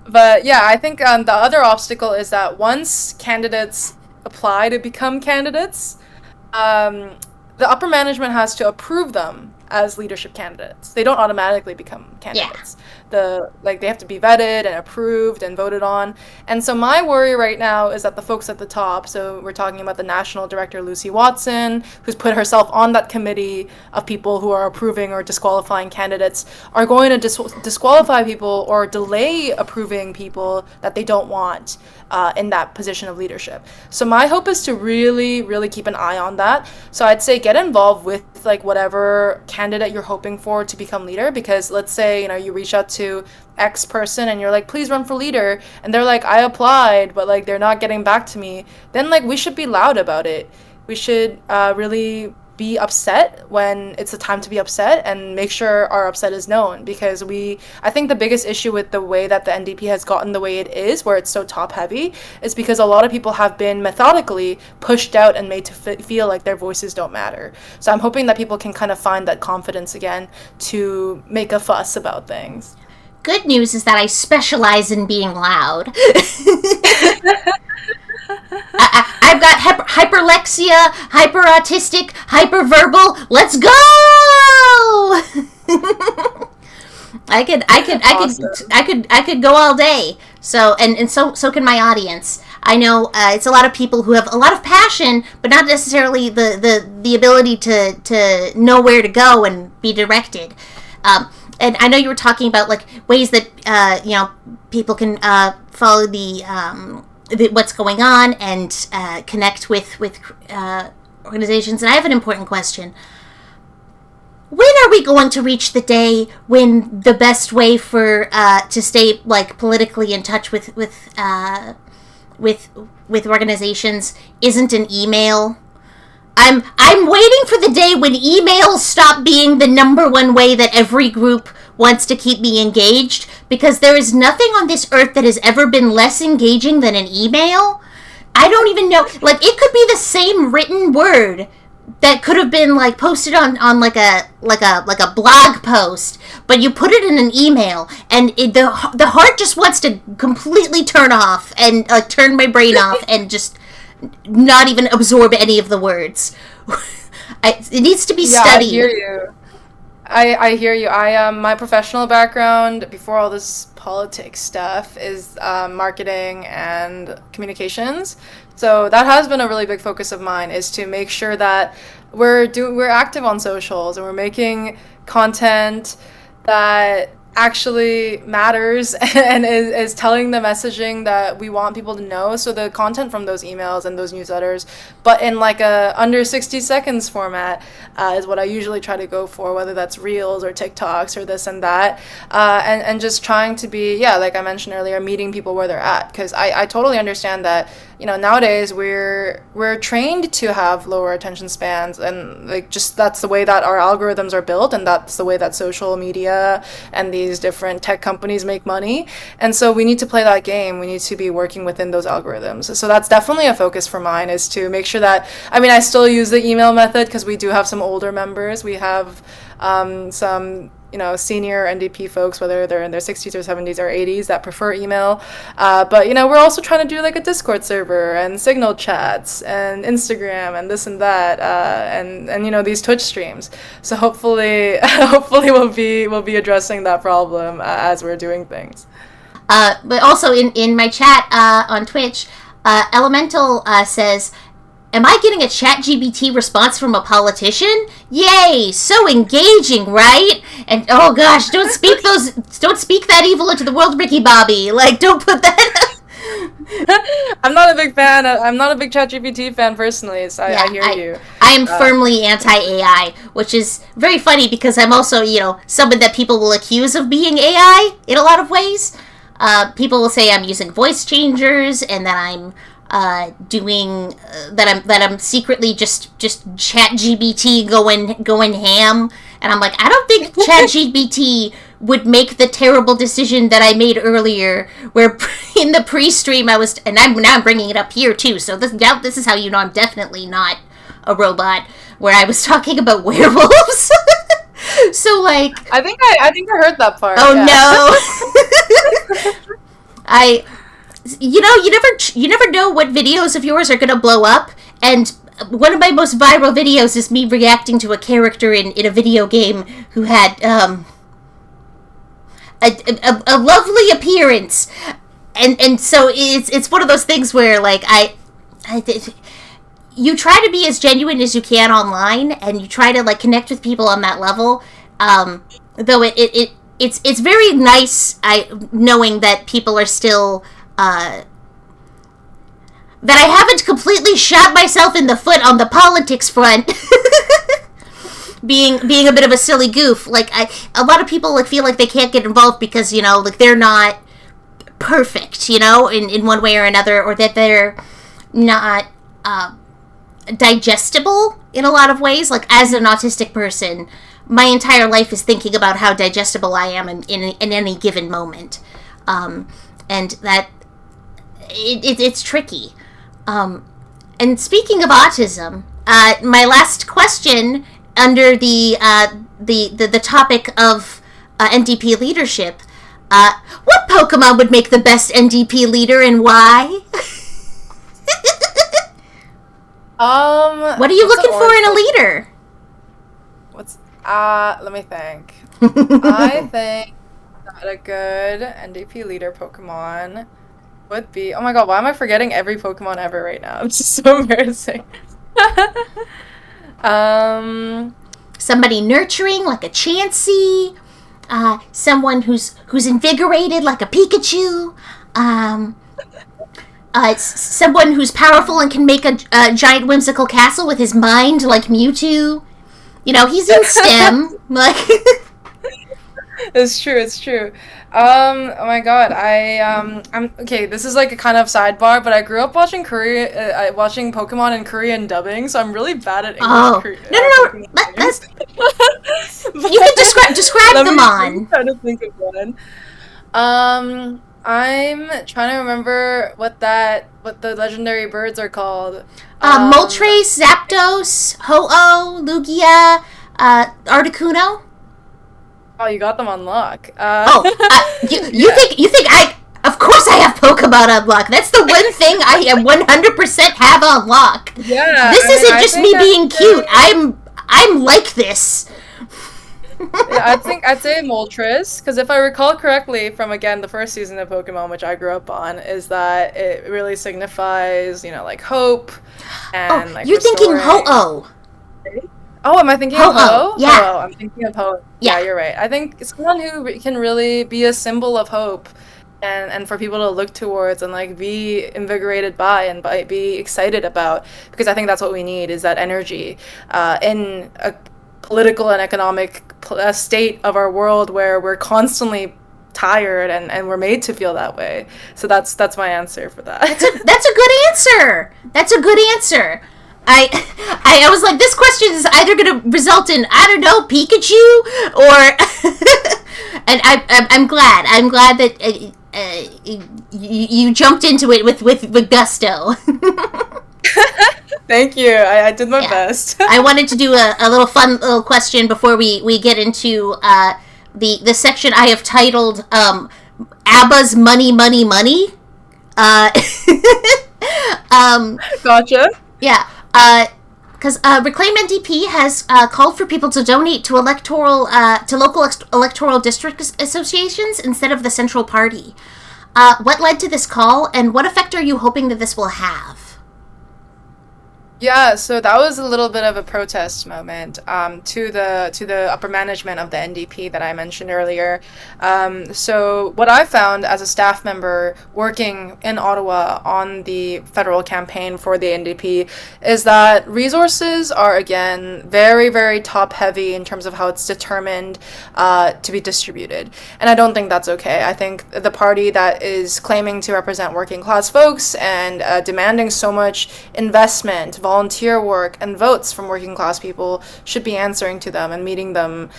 Speaker 2: But yeah, I think the other obstacle is that once candidates apply to become candidates, the upper management has to approve them as leadership candidates. They don't automatically become candidates. they have to be vetted and approved and voted on. And so my worry right now is that the folks at the top, so we're talking about the national director Lucy Watson, who's put herself on that committee of people who are approving or disqualifying candidates, are going to disqualify people or delay approving people that they don't want in that position of leadership. So my hope is to really, really keep an eye on that. So I'd say get involved with like whatever candidate you're hoping for to become leader, because let's say, you reach out to X person and you're like, please run for leader, and they're like, I applied, but like they're not getting back to me, then like we should be loud about it. We should really be upset when it's the time to be upset and make sure our upset is known, because I think the biggest issue with the way that the NDP has gotten the way it is, where it's so top heavy, is because a lot of people have been methodically pushed out and made to feel like their voices don't matter. So I'm hoping that people can kind of find that confidence again to make a fuss about things.
Speaker 1: Good news is that I specialize in being loud. I've got hyperlexia, hyperautistic, hyperverbal. Let's go! I could go all day. So so can my audience. I know it's a lot of people who have a lot of passion, but not necessarily the ability to know where to go and be directed. And I know you were talking about like ways that people can follow what's going on and connect with organizations. And I have an important question. When are we going to reach the day when the best way for to stay like politically in touch with organizations isn't an email? I'm waiting for the day when emails stop being the number one way that every group wants to keep me engaged, because there is nothing on this earth that has ever been less engaging than an email. I don't even know, like, it could be the same written word that could have been like posted on like a blog post, but you put it in an email, and the heart just wants to completely turn off and turn my brain off and just not even absorb any of the words. It needs to be studied.
Speaker 2: I hear you. I hear you. My professional background before all this politics stuff is marketing and communications. So that has been a really big focus of mine, is to make sure that we're active on socials and we're making content that actually matters and is telling the messaging that we want people to know. So the content from those emails and those newsletters, but in like a under 60 seconds format, is what I usually try to go for, whether that's Reels or TikToks or this and that, and just trying to be, like I mentioned earlier, meeting people where they're at, because I totally understand that nowadays we're trained to have lower attention spans, and like just that's the way that our algorithms are built, and that's the way that social media and these different tech companies make money. And so we need to play that game. We need to be working within those algorithms. So that's definitely a focus for mine, is to make sure that, I still use the email method because we do have some older members. We have some senior NDP folks, whether they're in their 60s or 70s or 80s, that prefer email. But we're also trying to do like a Discord server and Signal chats and Instagram and this and that, and these Twitch streams. So hopefully we'll be addressing that problem as we're doing things.
Speaker 1: But also in my chat on Twitch, Elemental says, am I getting a ChatGPT response from a politician? Yay! So engaging, right? And oh gosh, don't speak that evil into the world, Ricky Bobby. Like, don't put that.
Speaker 2: I'm not a big fan. I'm not a big ChatGPT fan personally. So I hear you.
Speaker 1: I am firmly anti-AI, which is very funny because I'm also someone that people will accuse of being AI in a lot of ways. People will say I'm using voice changers and that I'm doing that I'm secretly just ChatGPT going ham, and I'm like, I don't think ChatGPT would make the terrible decision that I made earlier, where in the pre-stream I was, and I'm bringing it up here too. So this is how I'm definitely not a robot, where I was talking about werewolves. So like,
Speaker 2: I think I heard that part.
Speaker 1: Oh yeah. No. You never know what videos of yours are gonna blow up, and one of my most viral videos is me reacting to a character in a video game who had a lovely appearance, and so it's one of those things where like you try to be as genuine as you can online, and you try to like connect with people on that level. Though it's very nice knowing that people are still that I haven't completely shot myself in the foot on the politics front. being a bit of a silly goof. Like a lot of people like feel like they can't get involved because, you know, like they're not perfect, you know, in one way or another, or that they're not digestible in a lot of ways. Like as an autistic person, my entire life is thinking about how digestible I am in any given moment. And that it's tricky. And speaking of autism, my last question under the topic of NDP leadership, what Pokemon would make the best NDP leader and why? What are you looking for in a leader?
Speaker 2: Let me think. I think that a good NDP leader Pokemon would be, oh my god, why am I forgetting every Pokemon ever right now? It's just so embarrassing.
Speaker 1: Somebody nurturing like a Chansey, someone who's invigorated like a Pikachu, someone who's powerful and can make a giant whimsical castle with his mind like Mewtwo. You know, he's in STEM. Like
Speaker 2: It's true. Oh my god, I'm okay. This is like a kind of sidebar, but I grew up watching watching Pokemon in Korean dubbing, so I'm really bad at English.
Speaker 1: Oh no! Let's you can describe them on.
Speaker 2: I'm trying to think of one. I'm trying to remember what the legendary birds are called.
Speaker 1: Moltres, Zapdos, Ho-Oh, Lugia, Articuno.
Speaker 2: Oh, you got them on lock.
Speaker 1: You think I? Of course, I have Pokemon on lock. That's the one thing I 100% have on lock.
Speaker 2: Yeah,
Speaker 1: this isn't just me being cute. I'm like this.
Speaker 2: Yeah, I'd say Moltres, because if I recall correctly from, again, the first season of Pokemon, which I grew up on, is that it really signifies, you know, like hope and like
Speaker 1: you're thinking
Speaker 2: restoring.
Speaker 1: Ho-Oh.
Speaker 2: Oh, am I thinking of Ho?
Speaker 1: Yeah.
Speaker 2: Ho-Oh, I'm thinking of Ho.
Speaker 1: Yeah.
Speaker 2: Yeah, you're right. I think someone who can really be a symbol of hope and for people to look towards and like be invigorated by and be excited about, because I think that's what we need, is that energy in a political and economic state of our world where we're constantly tired and we're made to feel that way. So that's my answer for that.
Speaker 1: That's a good answer. That's a good answer. I was like, this question is either going to result in, I don't know, Pikachu or and I'm glad that you jumped into it with gusto.
Speaker 2: Thank you. I did my best.
Speaker 1: I wanted to do a little fun little question before we get into the section I have titled ABBA's Money, Money, Money.
Speaker 2: Gotcha.
Speaker 1: Yeah. Because Reclaim NDP has called for people to donate to local electoral district associations instead of the central party. What led to this call, and what effect are you hoping that this will have?
Speaker 2: Yeah, so that was a little bit of a protest moment to the upper management of the NDP that I mentioned earlier. So what I found as a staff member working in Ottawa on the federal campaign for the NDP is that resources are, again, very, very top heavy in terms of how it's determined to be distributed. And I don't think that's okay. I think the party that is claiming to represent working class folks and demanding so much investment, volunteer work, and votes from working class people should be answering to them and meeting them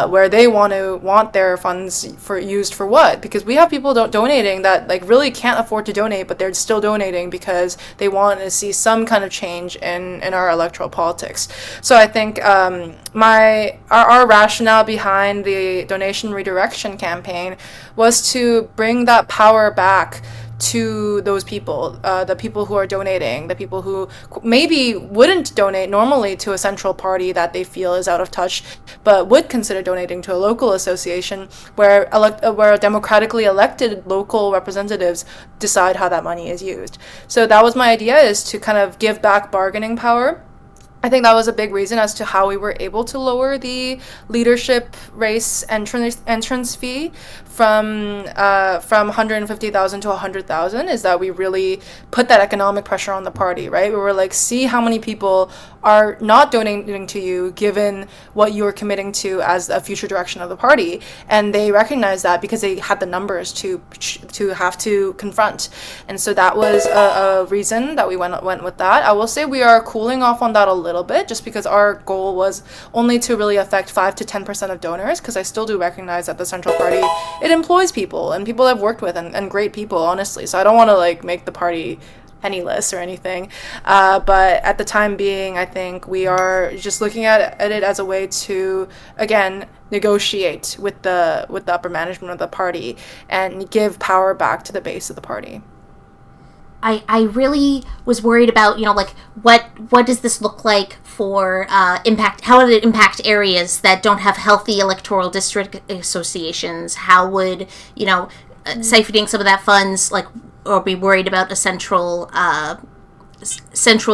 Speaker 2: where they want their funds used for what, because we have people donating that like really can't afford to donate, but they're still donating because they want to see some kind of change in our electoral politics. So I think our rationale behind the donation redirection campaign was to bring that power back to those people, the people who are donating, the people who maybe wouldn't donate normally to a central party that they feel is out of touch, but would consider donating to a local association where democratically elected local representatives decide how that money is used. So that was my idea, is to kind of give back bargaining power. I think that was a big reason as to how we were able to lower the leadership race entrance fee from 150,000 to 100,000, is that we really put that economic pressure on the party, right? We were like, see how many people are not donating to you given what you're committing to as a future direction of the party, and they recognized that because they had the numbers to have to confront. And so that was a reason that we went with that. I will say we are cooling off on that a little bit, just because our goal was only to really affect 5 to 10% of donors, because I still do recognize that the Central Party, it employs people and people I've worked with, and great people, honestly. So I don't want to like make the party penniless or anything, but at the time being, I think we are just looking at it as a way to, again, negotiate with the upper management of the party and give power back to the base of the party.
Speaker 1: I really was worried about, like, what does this look like for impact? How would it impact areas that don't have healthy electoral district associations? How would, siphoning some of that funds, like, or be worried about a central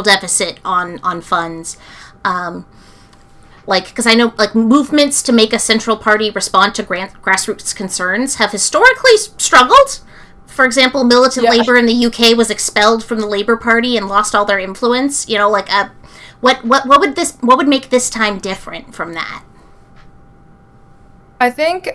Speaker 1: deficit on funds? Because I know, like, movements to make a central party respond to grassroots concerns have historically struggled. For example, militant labor in the UK was expelled from the Labour Party and lost all their influence. What would make this time different from that?
Speaker 2: I think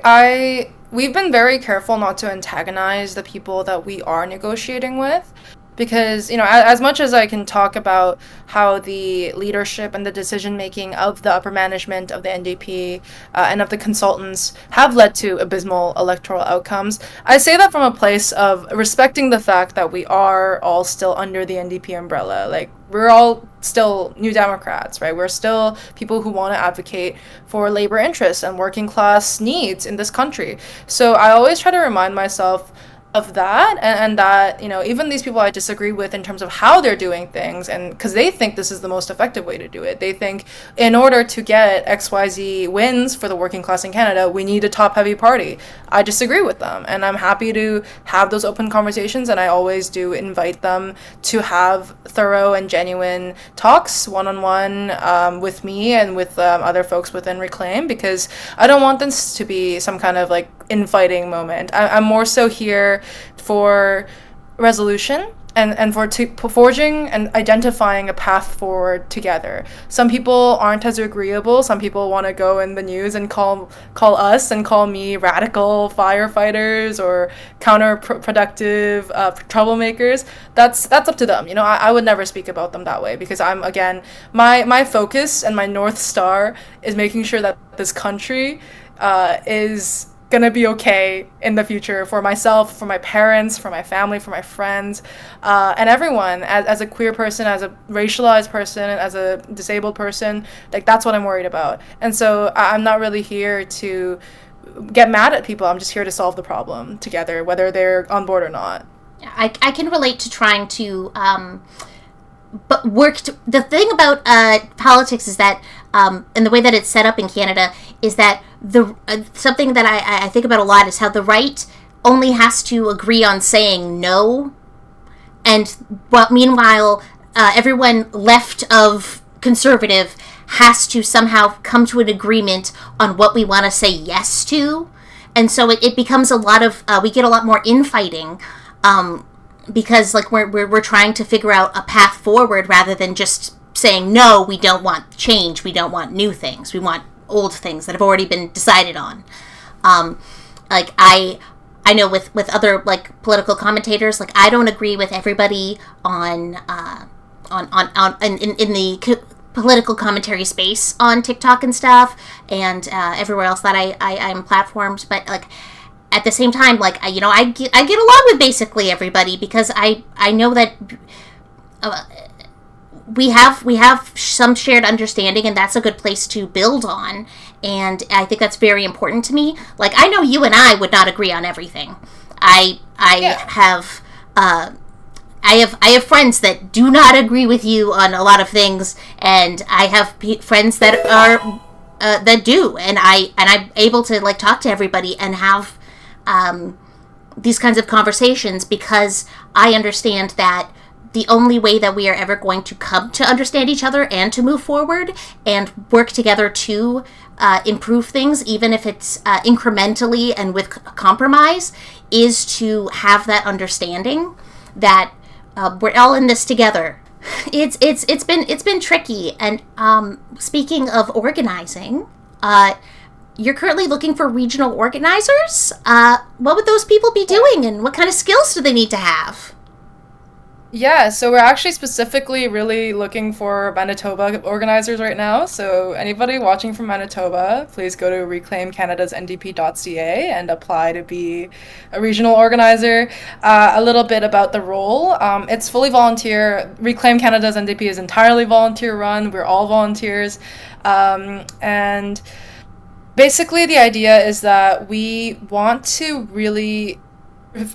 Speaker 2: we've been very careful not to antagonize the people that we are negotiating with. Because, as much as I can talk about how the leadership and the decision-making of the upper management of the NDP and of the consultants have led to abysmal electoral outcomes, I say that from a place of respecting the fact that we are all still under the NDP umbrella. Like, we're all still New Democrats, right? We're still people who want to advocate for labor interests and working class needs in this country. So I always try to remind myself of that, and that, even these people I disagree with in terms of how they're doing things, and because they think this is the most effective way to do it. They think in order to get XYZ wins for the working class in Canada, we need a top-heavy party. I disagree with them, and I'm happy to have those open conversations, and I always do invite them to have thorough and genuine talks one-on-one with me and with other folks within Reclaim, because I don't want this to be some kind of like infighting moment. I'm more so here for resolution and for forging and identifying a path forward together. Some people aren't as agreeable. Some people want to go in the news and call us and call me radical firefighters or counterproductive troublemakers. That's up to them. I would never speak about them that way, because I'm, again, my focus and my North Star is making sure that this country is gonna be okay in the future for myself, for my parents, for my family, for my friends, and everyone. As a queer person, as a racialized person, as a disabled person, like, that's what I'm worried about. And so I'm not really here to get mad at people. I'm just here to solve the problem together, whether they're on board or not.
Speaker 1: I can relate to trying to but the thing about politics is that, and the way that it's set up in Canada, is that something that I think about a lot is how the right only has to agree on saying no, and meanwhile everyone left of conservative has to somehow come to an agreement on what we want to say yes to, and so it becomes a lot of we get a lot more infighting. Because, like, we're trying to figure out a path forward rather than just saying, no, we don't want change, we don't want new things, we want old things that have already been decided on. Like, I know with other, like, political commentators, like, I don't agree with everybody in the political commentary space on TikTok and stuff, and everywhere else that I'm platformed, but, like, at the same time, like, I get along with basically everybody, because I know that we have some shared understanding, and that's a good place to build on, and I think that's very important to me. Like, I know you and I would not agree on everything. I have I have friends that do not agree with you on a lot of things, and I have friends that are that do, and I'm able to like talk to everybody and have these kinds of conversations because I understand that the only way that we are ever going to come to understand each other and to move forward and work together to improve things, even if it's incrementally and with compromise, is to have that understanding that we're all in this together. It's been tricky. And speaking of organizing, you're currently looking for regional organizers. What would those people be doing, and what kind of skills do they need to have?
Speaker 2: Yeah, so we're actually specifically really looking for Manitoba organizers right now. So anybody watching from Manitoba, please go to reclaimcanadasndp.ca and apply to be a regional organizer. A little bit about the role. It's fully volunteer. Reclaim Canada's NDP is entirely volunteer run. We're all volunteers. And basically the idea is that we want to really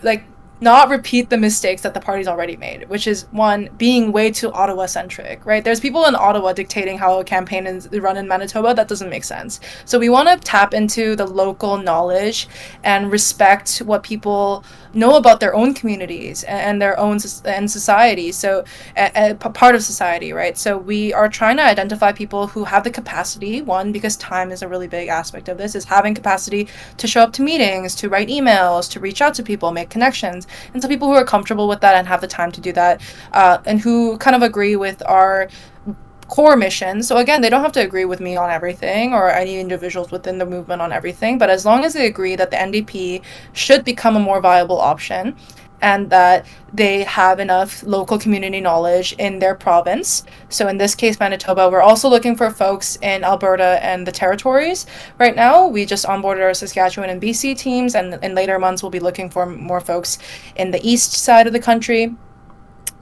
Speaker 2: like not repeat the mistakes that the party's already made, which is one, being way too Ottawa centric, right? There's people in Ottawa dictating how a campaign is run in Manitoba. That doesn't make sense. So we want to tap into the local knowledge and respect what people know about their own communities and their own and society. So part of society, right? So we are trying to identify people who have the capacity, one, because time is a really big aspect of this, is having capacity to show up to meetings, to write emails, to reach out to people, make connections. And so people who are comfortable with that and have the time to do that, and who kind of agree with our core mission. So again, they don't have to agree with me on everything or any individuals within the movement on everything, but as long as they agree that the NDP should become a more viable option and that they have enough local community knowledge in their province. So in this case, Manitoba, we're also looking for folks in Alberta and the territories. Right now, we just onboarded our Saskatchewan and BC teams, and in later months, we'll be looking for more folks in the east side of the country.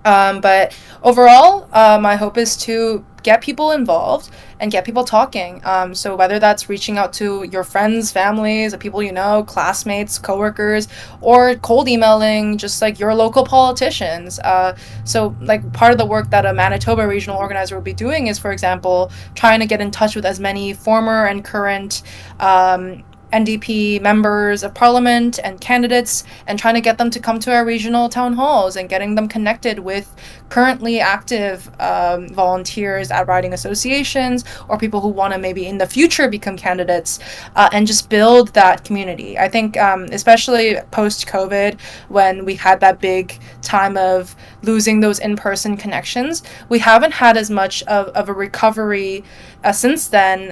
Speaker 2: But overall, my hope is to get people involved and get people talking. So whether that's reaching out to your friends, families, the people you know, classmates, coworkers, or cold emailing just like your local politicians. So like part of the work that a Manitoba regional organizer will be doing is, for example, trying to get in touch with as many former and current NDP members of parliament and candidates and trying to get them to come to our regional town halls and getting them connected with currently active volunteers at riding associations or people who want to maybe in the future become candidates and just build that community. I think especially post-COVID, when we had that big time of losing those in-person connections, we haven't had as much of a recovery since then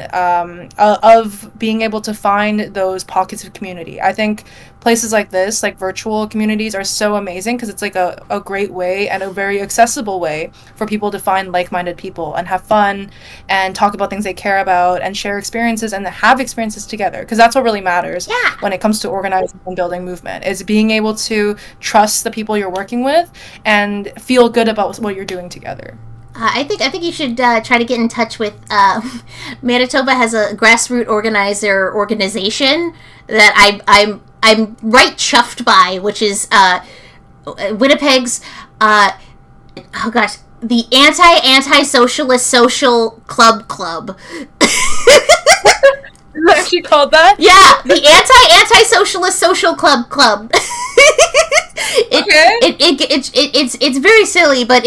Speaker 2: of being able to find those pockets of community. I think places like this, like virtual communities, are so amazing because it's like a great way and a very accessible way for people to find like-minded people and have fun and talk about things they care about and share experiences and have experiences together, because that's what really matters when it comes to organizing and building movement, is being able to trust the people you're working with and feel good about what you're doing together.
Speaker 1: I think you should try to get in touch with Manitoba has a grassroots organization that I'm right chuffed by, which is Winnipeg's oh gosh, the anti-socialist social club.
Speaker 2: Is it actually called that?
Speaker 1: Yeah, the anti-socialist social club. It's very silly, but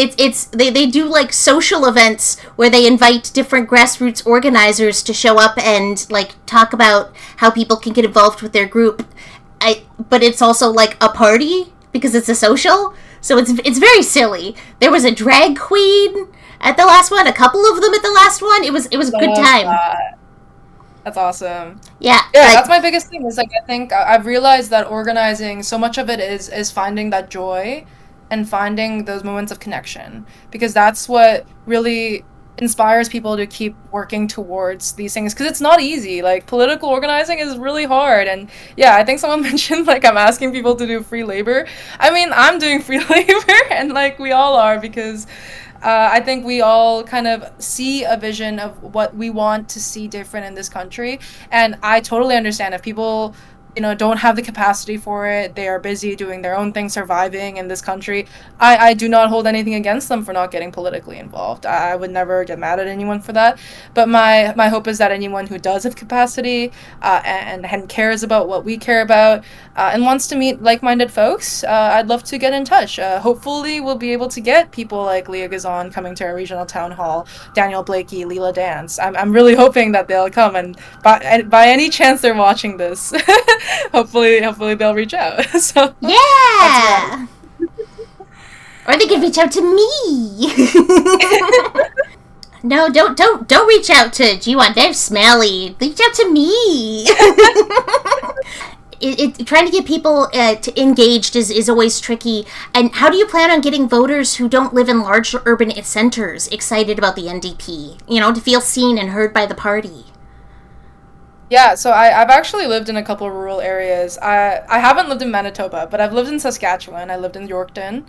Speaker 1: they do like social events where they invite different grassroots organizers to show up and like talk about how people can get involved with their group. But it's also like a party because it's a social, so it's very silly. There was a drag queen at the last one, a couple of them at the last one. It was a good time.
Speaker 2: That's awesome.
Speaker 1: Yeah,
Speaker 2: that's my biggest thing is like I think I've realized that organizing, so much of it is finding that joy and finding those moments of connection, because that's what really inspires people to keep working towards these things, because it's not easy. Like political organizing is really hard. And yeah, I think someone mentioned like I'm asking people to do free labor. I mean, I'm doing free labor and like we all are, because I think we all kind of see a vision of what we want to see different in this country. And I totally understand if people don't have the capacity for it. They are busy doing their own thing, surviving in this country. I do not hold anything against them for not getting politically involved. I would never get mad at anyone for that. But my hope is that anyone who does have capacity, and cares about what we care about, and wants to meet like-minded folks, I'd love to get in touch. Hopefully we'll be able to get people like Leah Gazan coming to our regional town hall, Daniel Blakey, Leela Dance. I'm really hoping that they'll come, and by any chance they're watching this, hopefully they'll reach out. So
Speaker 1: yeah, or they can reach out to me. No, don't reach out to G1. They're smelly. Reach out to me. Trying to get people engaged is always tricky. And how do you plan on getting voters who don't live in large urban centers excited about the NDP? To feel seen and heard by the party.
Speaker 2: Yeah, so I've actually lived in a couple of rural areas. I haven't lived in Manitoba, but I've lived in Saskatchewan. I lived in Yorkton,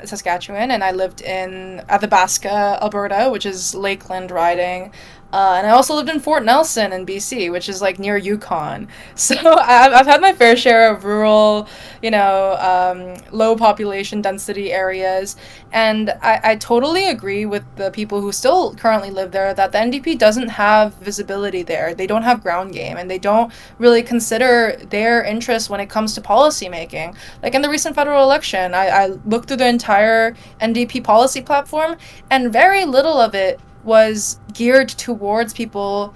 Speaker 2: Saskatchewan, and I lived in Athabasca, Alberta, which is Lakeland riding. And I also lived in Fort Nelson in BC, which is like near Yukon. So I've had my fair share of rural, low population density areas. And I totally agree with the people who still currently live there that the NDP doesn't have visibility there. They don't have ground game, and they don't really consider their interests when it comes to policy making. Like in the recent federal election, I looked through the entire NDP policy platform, and very little of it was geared towards people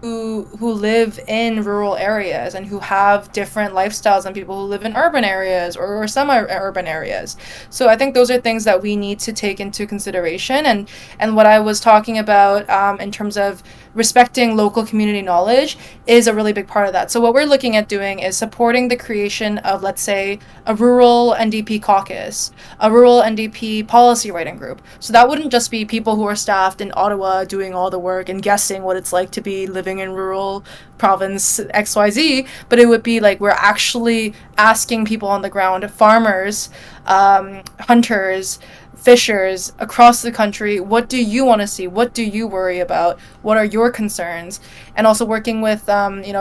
Speaker 2: who live in rural areas and who have different lifestyles than people who live in urban areas or semi-urban areas. So I think those are things that we need to take into consideration. And what I was talking about in terms of respecting local community knowledge is a really big part of that. So what we're looking at doing is supporting the creation of, let's say, a rural NDP caucus, a rural NDP policy writing group. So that wouldn't just be people who are staffed in Ottawa doing all the work and guessing what it's like to be living in rural province XYZ, but it would be like we're actually asking people on the ground, farmers, hunters, fishers across the country, what do you want to see? What do you worry about? What are your concerns? And also working with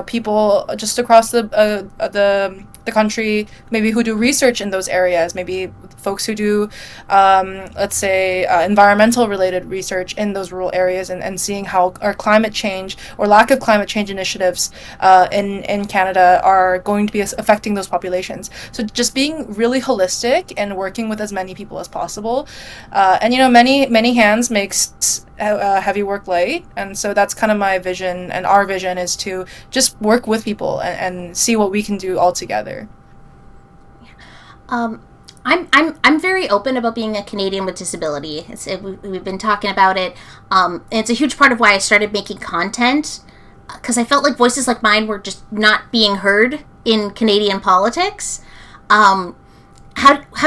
Speaker 2: people just across the country, maybe who do research in those areas, maybe folks who do, let's say, environmental related research in those rural areas, and seeing how our climate change or lack of climate change initiatives in Canada are going to be affecting those populations. So just being really holistic and working with as many people as possible. And many hands makes heavy work light, and so that's kind of my vision, and our vision is to just work with people and see what we can do all together.
Speaker 1: I'm very open about being a Canadian with disability. We've been talking about it. And it's a huge part of why I started making content, because I felt like voices like mine were just not being heard in Canadian politics. How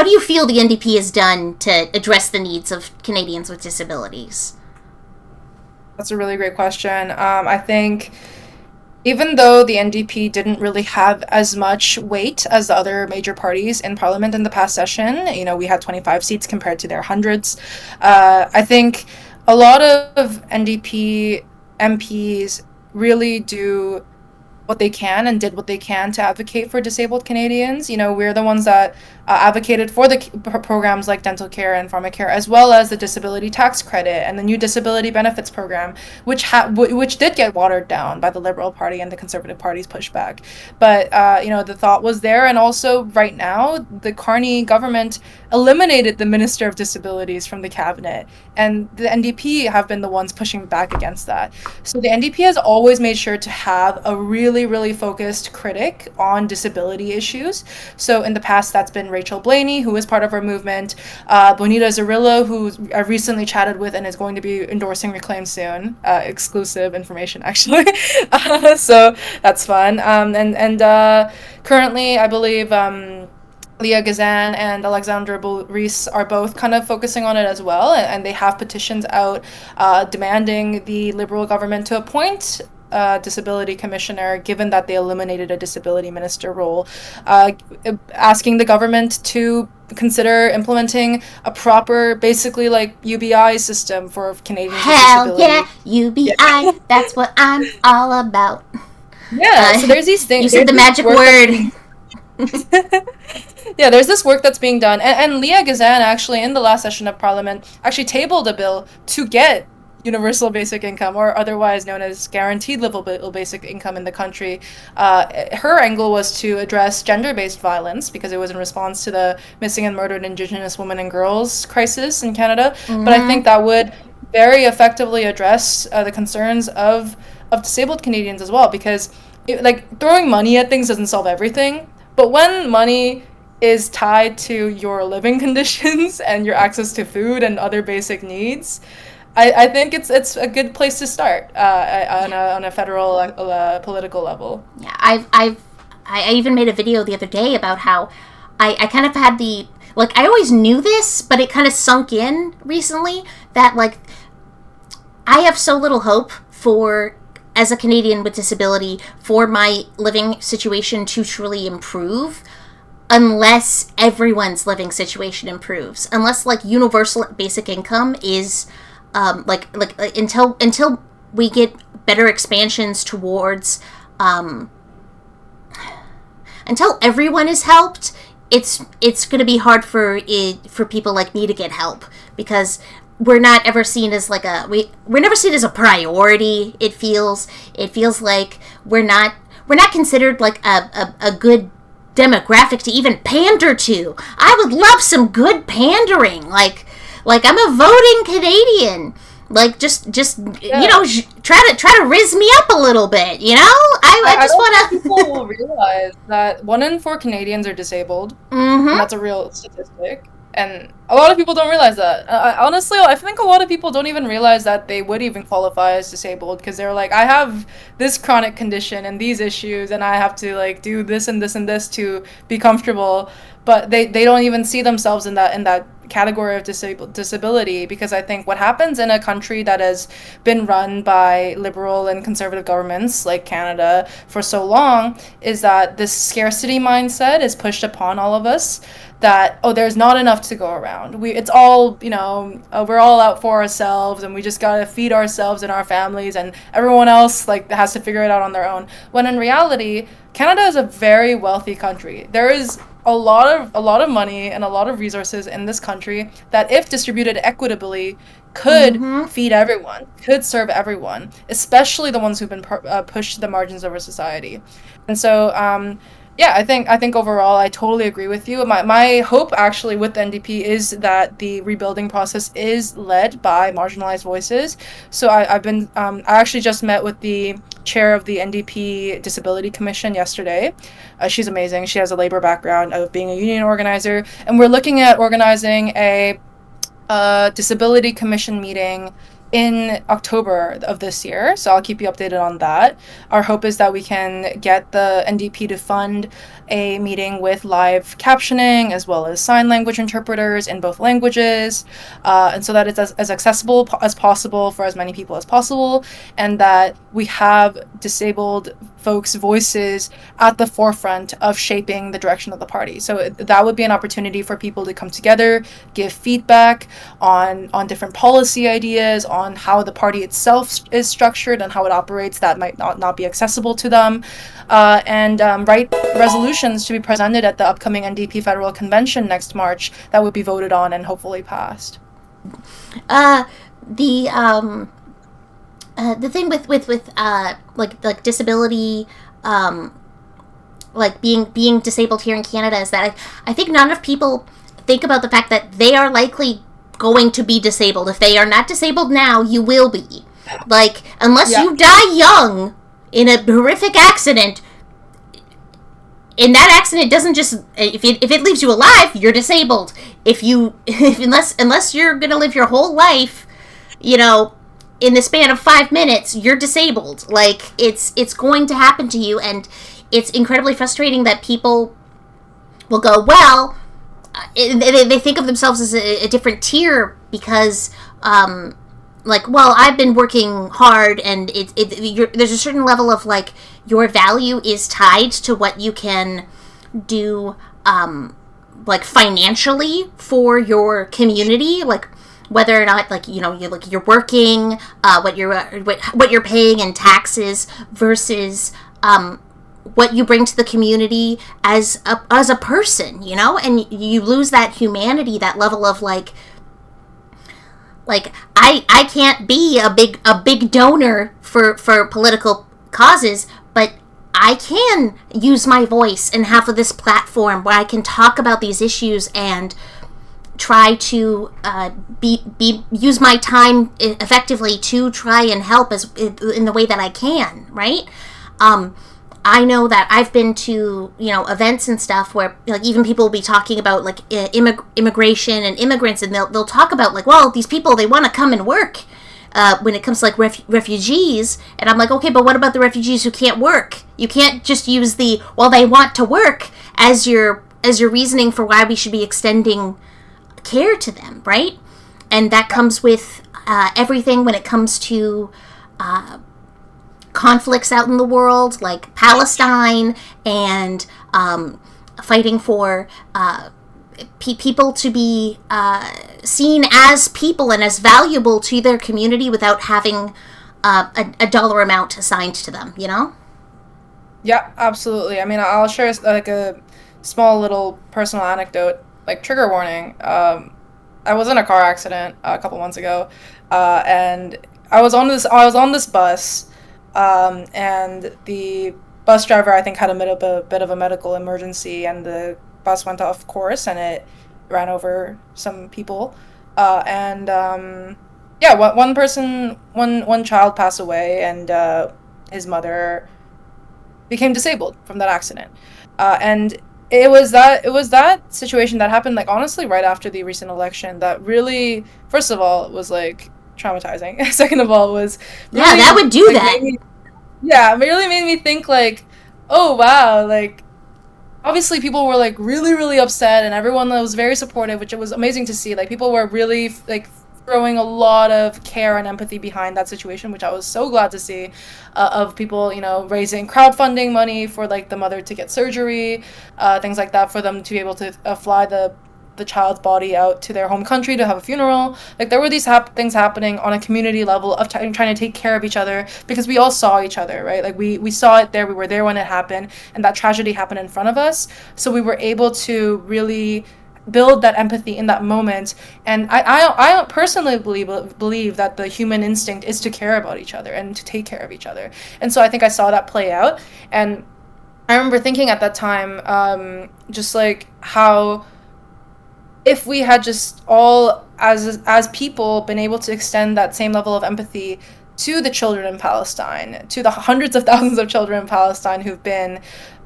Speaker 1: do you feel the NDP has done to address the needs of Canadians with disabilities?
Speaker 2: That's a really great question. I think even though the NDP didn't really have as much weight as the other major parties in Parliament in the past session, we had 25 seats compared to their hundreds. I think a lot of NDP MPs really do what they can and did what they can to advocate for disabled Canadians. We're the ones that advocated for the programs like dental care and pharmacare, as well as the disability tax credit and the new disability benefits program, which did get watered down by the Liberal Party and the Conservative Party's pushback. But the thought was there, and also right now the Carney government eliminated the Minister of Disabilities from the cabinet, and the NDP have been the ones pushing back against that. So the NDP has always made sure to have a really, really focused critic on disability issues. So in the past, that's been Rachel Blaney, who is part of our movement, Bonita Zarillo, who I recently chatted with and is going to be endorsing Reclaim soon. Exclusive information, actually. So that's fun. And currently, I believe Leah Gazan and Alexandra Reese are both kind of focusing on it as well, and they have petitions out demanding the Liberal government to appoint disability commissioner, given that they eliminated a disability minister role, asking the government to consider implementing a proper, basically like UBI system for Canadians with disability.
Speaker 1: Hell yeah, UBI, yeah. That's what I'm all about.
Speaker 2: Yeah, so there's these things.
Speaker 1: You said the magic word.
Speaker 2: Yeah, there's this work that's being done, and Leah Gazan actually in the last session of Parliament actually tabled a bill to get universal basic income, or otherwise known as guaranteed livable basic income in the country. Her angle was to address gender-based violence because it was in response to the missing and murdered Indigenous women and girls crisis in Canada. But I think that would very effectively address the concerns of disabled Canadians as well, because like throwing money at things doesn't solve everything, but when money is tied to your living conditions and your access to food and other basic needs, I think it's a good place to start on a federal political level.
Speaker 1: Yeah, I even made a video the other day about how I kind of had the, like, I always knew this, but it kind of sunk in recently that, like, I have so little hope for, as a Canadian with disability, for my living situation to truly improve unless everyone's living situation improves. Unless, like, universal basic income is, until we get better expansions towards, until everyone is helped, it's going to be hard for people like me to get help, because we're not ever seen as like we're never seen as a priority. It feels like we're not considered like a good demographic to even pander to. I would love some good pandering, like I'm a voting Canadian. Like just
Speaker 2: Yeah.
Speaker 1: you know, try to rizz me up a little bit, you know? I just
Speaker 2: don't
Speaker 1: want
Speaker 2: think people will realize that 1 in 4 Canadians are disabled.
Speaker 1: to.
Speaker 2: And that's a real statistic. And a lot of people don't realize that. Honestly, I think a lot of people don't even realize that they would even qualify as disabled, because they're like, I have this chronic condition and these issues, and I have to like do this and this and this to be comfortable. But they don't even see themselves in that category of disability, because I think what happens in a country that has been run by liberal and conservative governments like Canada for so long is that this scarcity mindset is pushed upon all of us, that there's not enough to go around. It's all, we're all out for ourselves, and we just gotta feed ourselves and our families, and everyone else like has to figure it out on their own. When in reality, Canada is a very wealthy country. There is a lot of money and a lot of resources in this country that, if distributed equitably, could feed everyone, could serve everyone, especially the ones who've been pushed to the margins of our society. And so yeah, I think overall I totally agree with you. My hope actually with the NDP is that the rebuilding process is led by marginalized voices. So I actually just met with the chair of the NDP Disability Commission yesterday. She's amazing. She has a labor background of being a union organizer, and we're looking at organizing a disability commission meeting in October of this year, so I'll keep you updated on that. Our hope is that we can get the NDP to fund a meeting with live captioning as well as sign language interpreters in both languages, and so that it's as accessible as possible for as many people as possible, and that we have disabled folks' voices at the forefront of shaping the direction of the party. So that would be an opportunity for people to come together, give feedback on different policy ideas, on how the party itself is structured and how it operates that might not be accessible to them, and write resolutions to be presented at the upcoming NDP federal convention next March that would be voted on and hopefully passed.
Speaker 1: The thing with like disability, like being disabled here in Canada, is that I think not enough people think about the fact that they are likely going to be disabled. If they are not disabled now, you will be. Like, unless you die young in a horrific accident, and that accident doesn't just, if it leaves you alive, you're disabled. Unless you're gonna live your whole life, in the span of 5 minutes, you're disabled. Like, it's going to happen to you, and it's incredibly frustrating that people will go, well, they think of themselves as a different tier because, well, I've been working hard, and there's a certain level of, like, your value is tied to what you can do, like, financially for your community, like, whether or not, like, you're working, what you're paying in taxes versus what you bring to the community as a person, you know, and you lose that humanity, that level of like I can't be a big donor for political causes, but I can use my voice and have this platform where I can talk about these issues and try to use my time effectively to try and help in the way that I can, right? I know that I've been to, you know, events and stuff where, like, even people will be talking about, like, immigration and immigrants, and they'll talk about, like, well, these people, they want to come and work when it comes to, like, refugees. And I'm like, okay, but what about the refugees who can't work? You can't just use the, well, they want to work as your reasoning for why we should be extending care to them, right? And that comes with everything when it comes to conflicts out in the world, like Palestine, and fighting for people to be seen as people and as valuable to their community without having a dollar amount assigned to them, you know?
Speaker 2: Yeah, absolutely. I mean, I'll share like a small little personal anecdote, like trigger warning. I was in a car accident a couple months ago, and I was on this bus. And the bus driver, I think, had a bit of a medical emergency, and the bus went off course, and it ran over some people. Yeah, one child passed away, and his mother became disabled from that accident. And it was that situation that happened, like, honestly, right after the recent election that really, first of all, was like traumatizing. Second of all, was really,
Speaker 1: yeah, that would do
Speaker 2: like,
Speaker 1: that.
Speaker 2: It really made me think, like, oh wow, like, obviously people were, like, really, really upset, and everyone was very supportive, which it was amazing to see. Like, people were really, like, throwing a lot of care and empathy behind that situation, which I was so glad to see, of people, you know, raising crowdfunding money for, like, the mother to get surgery, things like that, for them to be able to fly the child's body out to their home country to have a funeral. Like, there were these things happening on a community level of trying to take care of each other, because we all saw each other, right? Like, we saw it there, we were there when it happened, and that tragedy happened in front of us. So we were able to really build that empathy in that moment. And I personally believe that the human instinct is to care about each other and to take care of each other. And so I think I saw that play out. And I remember thinking at that time, just like how, if we had just all, as people, been able to extend that same level of empathy to the children in Palestine, to the hundreds of thousands of children in Palestine who've been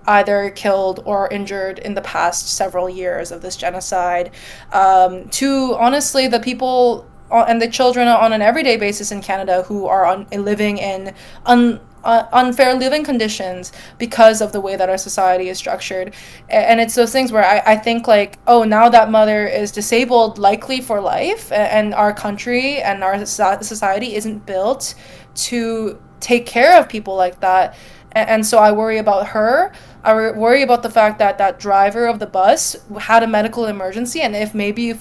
Speaker 2: either killed or injured in the past several years of this genocide, to, honestly, the people and the children on an everyday basis in Canada who are living in unfair living conditions because of the way that our society is structured. And it's those things where I think, like, oh, now that mother is disabled, likely for life, and our country and our society isn't built to take care of people like that. And so I worry about her. I worry about the fact that that driver of the bus had a medical emergency, and if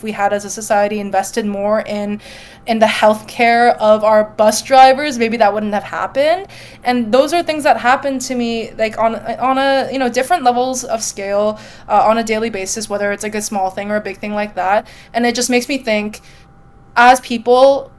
Speaker 2: we had, as a society, invested more in the healthcare of our bus drivers, maybe that wouldn't have happened. And those are things that happen to me, like, on a, you know, different levels of scale, on a daily basis, whether it's like a small thing or a big thing like that. And it just makes me think, as people,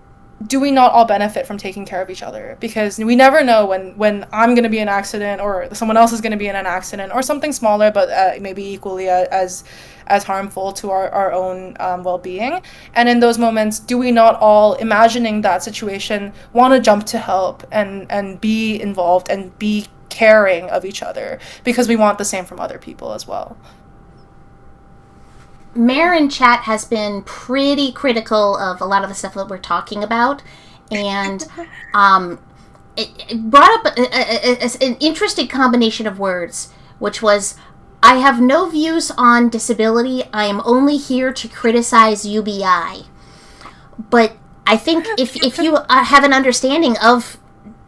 Speaker 2: do we not all benefit from taking care of each other? Because we never know when I'm going to be in an accident, or someone else is going to be in an accident, or something smaller but maybe equally as harmful to our own well-being. And in those moments, do we not all, imagining that situation, want to jump to help and be involved and be caring of each other, because we want the same from other people as well?
Speaker 1: Mare in chat has been pretty critical of a lot of the stuff that we're talking about, and it brought up an interesting combination of words, which was, I have no views on disability, I am only here to criticize UBI. But I think if you have an understanding of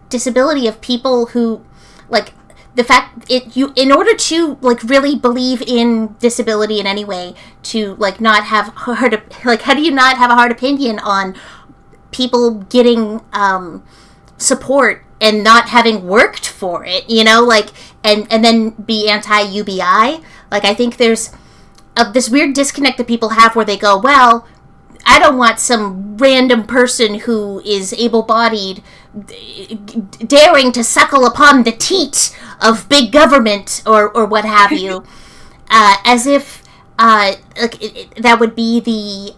Speaker 1: disability, of people who, like, the fact in order to, like, really believe in disability in any way, to, like, not have hard, like, how do you not have a hard opinion on people getting support and not having worked for it, you know, like, and then be anti-UBI. Like, I think there's this weird disconnect that people have where they go, well, I don't want some random person who is able-bodied daring to suckle upon the teat of big government or what have you, as if that would be the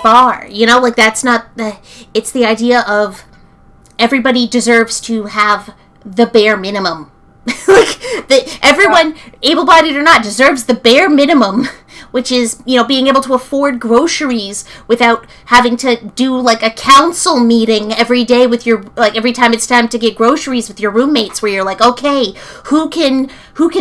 Speaker 1: bar, you know, like that's not the. It's the idea of everybody deserves to have the bare minimum. Like everyone, able-bodied or not, deserves the bare minimum, which is, you know, being able to afford groceries without having to do like a council meeting every day with your, like every time it's time to get groceries with your roommates, where you're like, okay, who can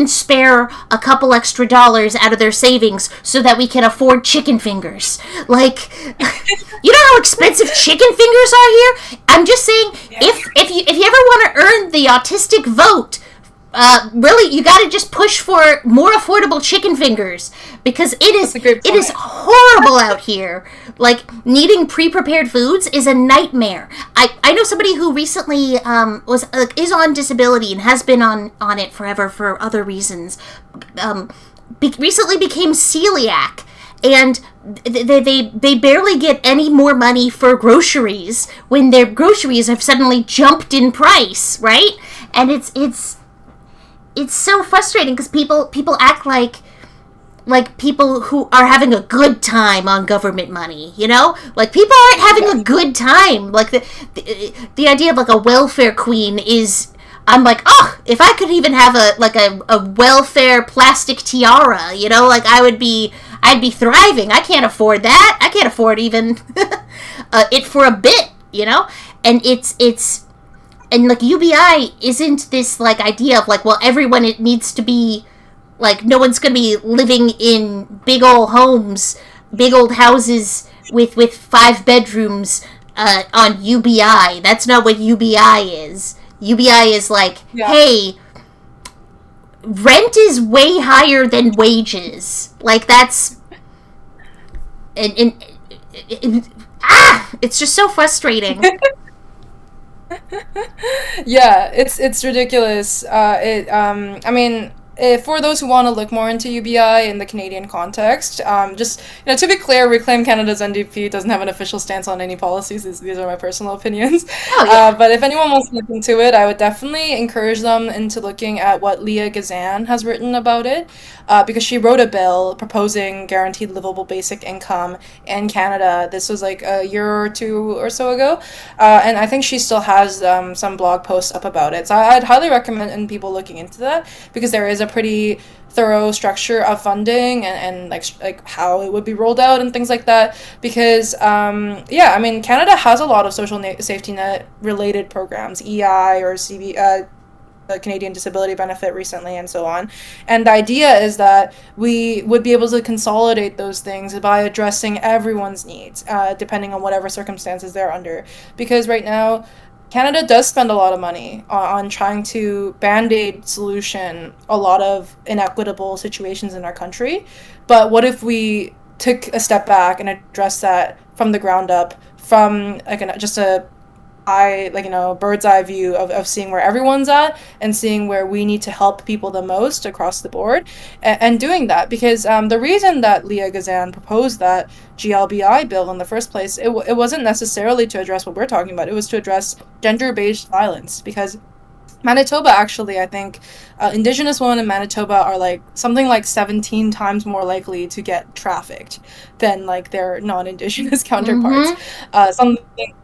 Speaker 1: spare a couple extra dollars out of their savings so that we can afford chicken fingers? Like, you know how expensive chicken fingers are here? I'm just saying, if you ever want to earn the autistic vote, really, you gotta just push for more affordable chicken fingers, because it is horrible out here. Like, needing pre-prepared foods is a nightmare. I know somebody who recently is on disability and has been on it forever for other reasons. Recently became celiac, and they barely get any more money for groceries when their groceries have suddenly jumped in price, right? And it's so frustrating because people act like people who are having a good time on government money, you know? Like, people aren't having a good time. Like, the idea of, like, a welfare queen is, I'm like, oh, if I could even have a welfare plastic tiara, you know? Like, I'd be thriving. I can't afford that. I can't afford even it for a bit, you know? And it's and, like, UBI isn't this, like, idea of, like, well, everyone, it needs to be, like, no one's gonna be living in big old homes, big old houses with 5 bedrooms on UBI. That's not what UBI is. UBI is like, hey, rent is way higher than wages. Like, that's... it's just so frustrating.
Speaker 2: Yeah, it's ridiculous. I mean, for those who want to look more into UBI in the Canadian context, just, you know, to be clear, Reclaim Canada's NDP doesn't have an official stance on any policies. These are my personal opinions.
Speaker 1: Oh, yeah.
Speaker 2: But if anyone wants to look into it, I would definitely encourage them into looking at what Leah Gazan has written about it, because she wrote a bill proposing guaranteed livable basic income in Canada. This was like a year or two or so ago, and I think she still has some blog posts up about it. So I'd highly recommend people looking into that, because there is a pretty thorough structure of funding and like how it would be rolled out and things like that, because I mean, Canada has a lot of social safety net related programs, EI or the Canadian Disability Benefit recently, and so on. And the idea is that we would be able to consolidate those things by addressing everyone's needs, depending on whatever circumstances they're under. Because right now, Canada does spend a lot of money on trying to band-aid solution a lot of inequitable situations in our country. But what if we took a step back and addressed that from the ground up, from like just a bird's eye view of seeing where everyone's at and seeing where we need to help people the most across the board, and doing that, because the reason that Leah Gazan proposed that GLBI bill in the first place, it wasn't necessarily to address what we're talking about. It was to address gender-based violence, because Manitoba, actually, I think Indigenous women in Manitoba are like something like 17 times more likely to get trafficked than like their non-Indigenous counterparts.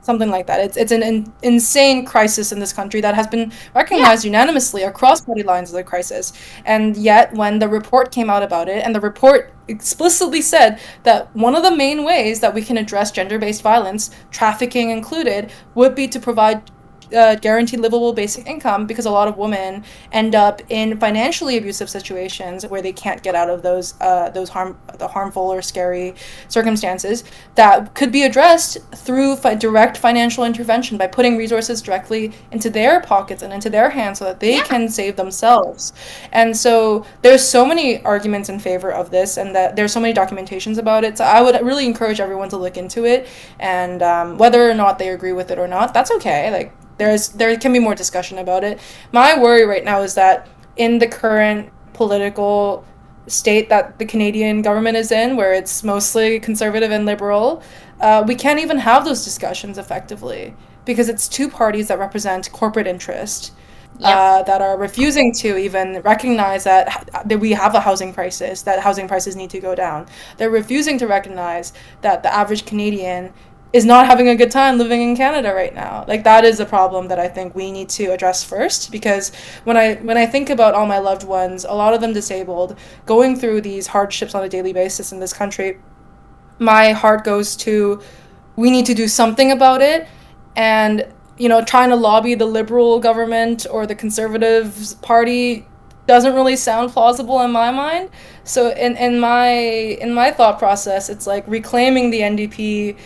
Speaker 2: Something like that. It's an insane crisis in this country that has been recognized unanimously across party lines as a crisis. And yet, when the report came out about it, and the report explicitly said that one of the main ways that we can address gender-based violence, trafficking included, would be to provide guaranteed livable basic income, because a lot of women end up in financially abusive situations where they can't get out of those harmful or scary circumstances, that could be addressed through direct financial intervention by putting resources directly into their pockets and into their hands so that they can save themselves. And so there's so many arguments in favor of this, and that there's so many documentations about it. So I would really encourage everyone to look into it, and whether or not they agree with it or not, that's okay. Like, there can be more discussion about it. My worry right now is that in the current political state that the Canadian government is in, where it's mostly conservative and liberal, we can't even have those discussions effectively, because it's two parties that represent corporate interest, that are refusing to even recognize that we have a housing crisis, that housing prices need to go down. They're refusing to recognize that the average Canadian is not having a good time living in Canada right now. Like, that is a problem that I think we need to address first, because when I think about all my loved ones, a lot of them disabled, going through these hardships on a daily basis in this country, my heart goes to, we need to do something about it. And, trying to lobby the Liberal government or the Conservative Party doesn't really sound plausible in my mind. So in my thought process, it's like reclaiming the NDP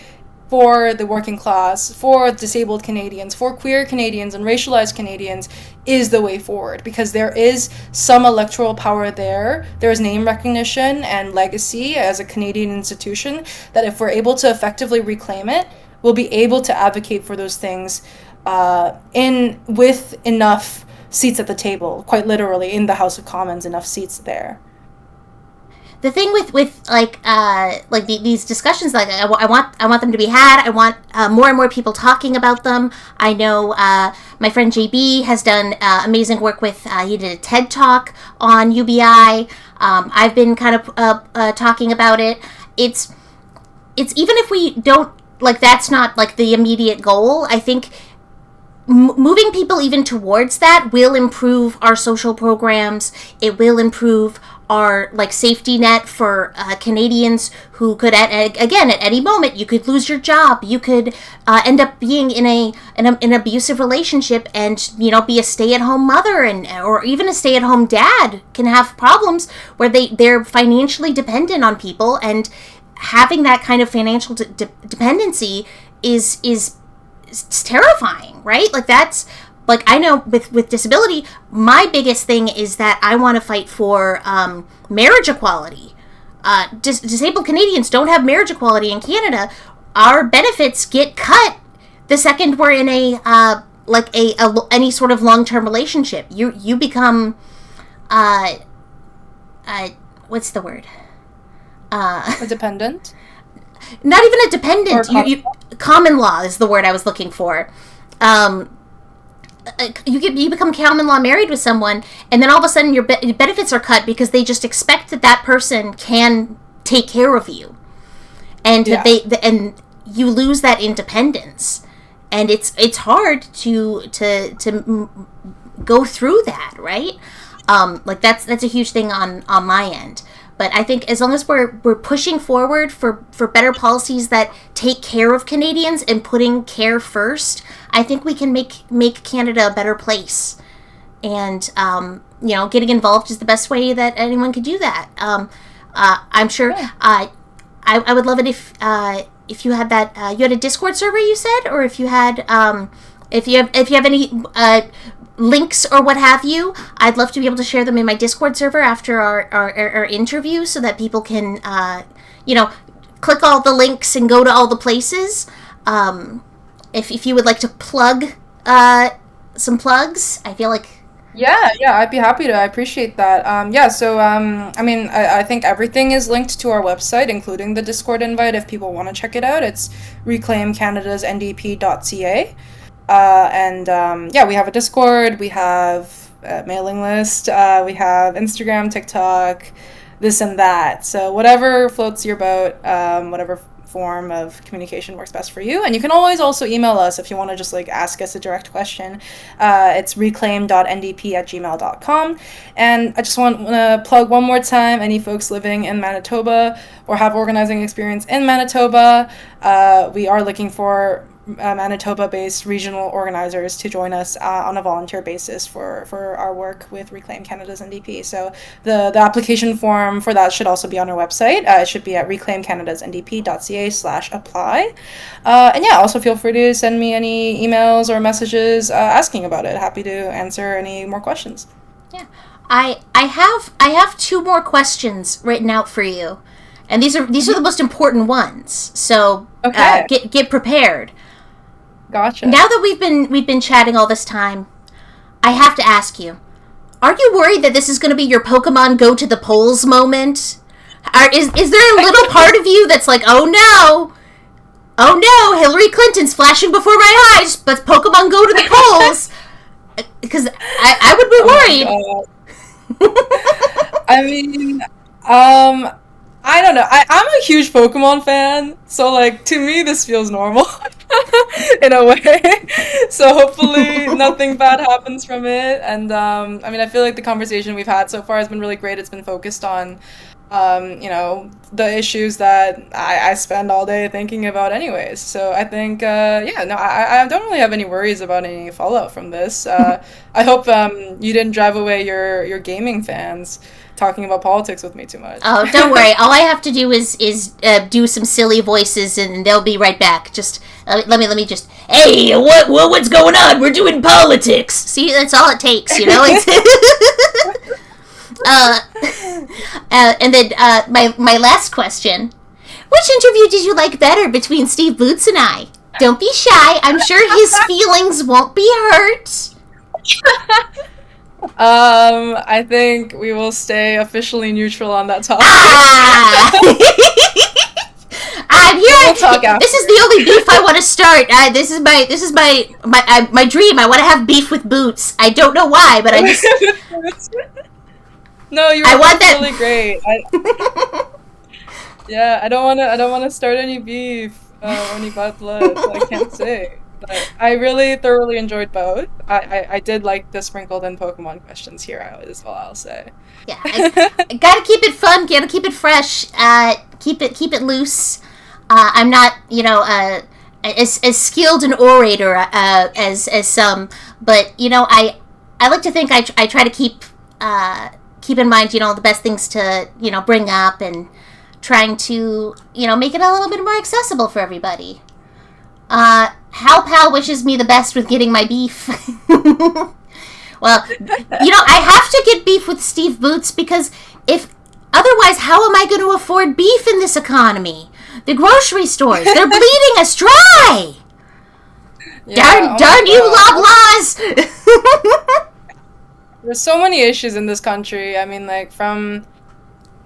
Speaker 2: for the working class, for disabled Canadians, for queer Canadians and racialized Canadians is the way forward, because there is some electoral power there. There is name recognition and legacy as a Canadian institution that, if we're able to effectively reclaim it, we'll be able to advocate for those things with enough seats at the table, quite literally in the House of Commons, enough seats there.
Speaker 1: The thing with these discussions, like, I want them to be had. I want more and more people talking about them. I know my friend JB has done amazing work with. He did a TED Talk on UBI. I've been kind of talking about it. It's even if we don't, like, that's not like the immediate goal. I think moving people even towards that will improve our social programs. It will improve our, like, safety net for Canadians who could, at any moment, you could lose your job. You could end up being in an abusive relationship and, be a stay-at-home mother, or even a stay-at-home dad can have problems where they're financially dependent on people, and having that kind of financial dependency is terrifying, right? Like, that's, like, I know with disability, my biggest thing is that I want to fight for marriage equality. Disabled Canadians don't have marriage equality in Canada. Our benefits get cut the second we're in any sort of long-term relationship. You become what's the word?
Speaker 2: A dependent?
Speaker 1: Not even a dependent. Common law is the word I was looking for. You become common law married with someone, and then all of a sudden your benefits are cut because they just expect that person can take care of you, and and you lose that independence, and it's hard to go through that, right? Like, that's a huge thing on my end. But I think as long as we're pushing forward for better policies that take care of Canadians and putting care first, I think we can make Canada a better place. And getting involved is the best way that anyone could do that. I'm sure. I would love it if you had that. You had a Discord server, you said, or if you had if you have any links or what have you, I'd love to be able to share them in my Discord server after our interview, so that people can click all the links and go to all the places. If you would like to plug some plugs, I feel like.
Speaker 2: Yeah, I'd be happy to. I appreciate that. I think everything is linked to our website, including the Discord invite. If people want to check it out, it's reclaimcanadasndp.ca. We have a Discord, we have a mailing list, we have Instagram, TikTok, this and that. So whatever floats your boat, whatever form of communication works best for you. And you can always also email us if you want to just, like, ask us a direct question. It's reclaim.ndp@gmail.com. And I just want to plug one more time any folks living in Manitoba or have organizing experience in Manitoba. We are looking for Manitoba-based regional organizers to join us on a volunteer basis for our work with Reclaim Canada's NDP. So the application form for that should also be on our website. It should be at reclaimcanadasndp.ca/apply. And yeah, also feel free to send me any emails or messages asking about it. Happy to answer any more questions.
Speaker 1: Yeah, I have two more questions written out for you, and these are the most important ones. So
Speaker 2: Okay.
Speaker 1: get prepared.
Speaker 2: Gotcha.
Speaker 1: Now that we've been chatting all this time, I have to ask you: are you worried that this is going to be your Pokemon go to the polls moment? Is there a little part of you that's like, oh no, Hillary Clinton's flashing before my eyes, but Pokemon go to the polls? Because I would be worried.
Speaker 2: I mean, I don't know. I'm a huge Pokemon fan, so like to me this feels normal in a way. So hopefully nothing bad happens from it. And I mean, I feel like the conversation we've had so far has been really great. It's been focused on the issues that I spend all day thinking about anyways. So I think, yeah, no, I don't really have any worries about any fallout from this. I hope you didn't drive away your gaming fans talking about politics with me too much.
Speaker 1: Oh, don't worry. All I have to do is do some silly voices, and they'll be right back. Just let me just. Hey, what's going on? We're doing politics. See, that's all it takes, you know. And then my last question: which interview did you like better between Steve Boots and I? Don't be shy. I'm sure his feelings won't be hurt.
Speaker 2: I think we will stay officially neutral on that topic.
Speaker 1: I'm here.
Speaker 2: We'll talk after.
Speaker 1: This is the only beef I want to start. This is my dream. I want to have beef with Boots. I don't know why, but I just.
Speaker 2: No,
Speaker 1: I want that.
Speaker 2: Really great. Yeah, I don't wanna start any beef or any bad blood. So I can't say. But I really thoroughly enjoyed both. I did like the sprinkled in Pokemon questions here as well, I'll say.
Speaker 1: Yeah, I gotta keep it fun, gotta keep it fresh, keep it loose. I'm not, as skilled an orator as some, but I like to think I try to keep in mind the best things to bring up, and trying to make it a little bit more accessible for everybody. Hal Pal wishes me the best with getting my beef. Well, I have to get beef with Steve Boots, because otherwise, how am I going to afford beef in this economy? The grocery stores, they're bleeding us dry. Yeah, darn you, Loblaws.
Speaker 2: There's so many issues in this country. I mean, like from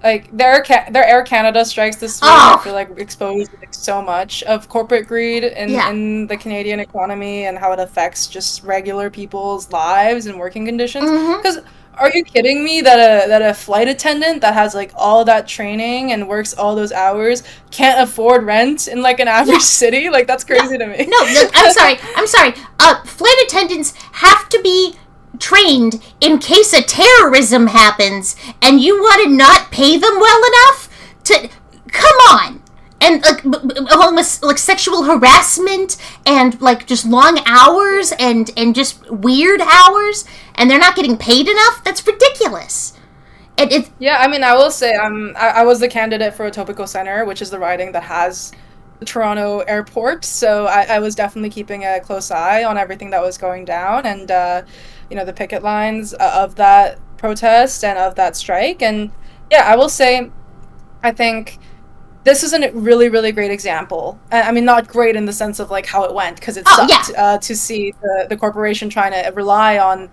Speaker 2: their Air Canada strikes this week, I feel like exposed so much of corporate greed in the Canadian economy, and how it affects just regular people's lives and working conditions. Because are you kidding me that a flight attendant that has like all that training and works all those hours can't afford rent in like an average city? Like, that's crazy to me.
Speaker 1: No, I'm sorry. Flight attendants have to be trained in case a terrorism happens, and you want to not pay them well enough to come on. And along with like sexual harassment and like just long hours and just weird hours, and they're not getting paid enough. That's ridiculous.
Speaker 2: Yeah, I mean, I will say I was the candidate for Etobicoke Centre, which is the riding that has the Toronto airport, so I was definitely keeping a close eye on everything that was going down, and the picket lines of that protest and of that strike. And yeah, I will say, I think this is a really, really great example. I mean, not great in the sense of like how it went, because it sucked to see the corporation trying to rely on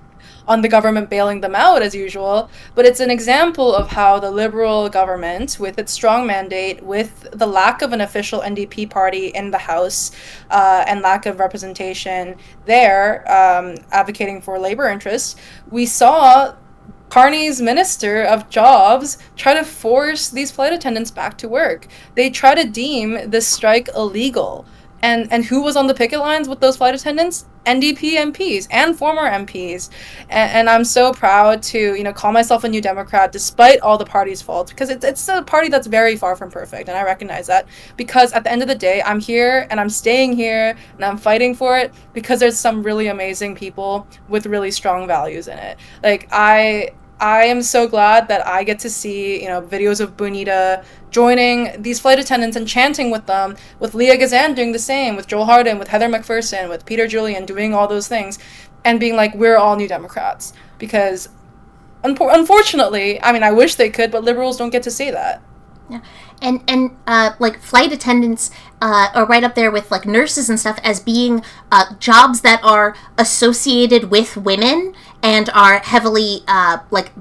Speaker 2: the government bailing them out as usual. But it's an example of how the Liberal government, with its strong mandate, with the lack of an official NDP party in the House, and lack of representation there, advocating for labor interests, we saw Carney's Minister of Jobs try to force these flight attendants back to work. They try to deem this strike illegal. And who was on the picket lines with those flight attendants? NDP MPs and former MPs. And I'm so proud to, call myself a New Democrat despite all the party's faults, because it's a party that's very far from perfect, and I recognize that. Because at the end of the day, I'm here and I'm staying here and I'm fighting for it because there's some really amazing people with really strong values in it. Like I am so glad that I get to see, videos of Bonita joining these flight attendants and chanting with them, with Leah Gazan doing the same, with Joel Harden, with Heather McPherson, with Peter Julian doing all those things, and being like, we're all New Democrats. Because unfortunately, I mean, I wish they could, but liberals don't get to say that.
Speaker 1: Yeah. And like flight attendants are right up there with like nurses and stuff as being jobs that are associated with women and are heavily like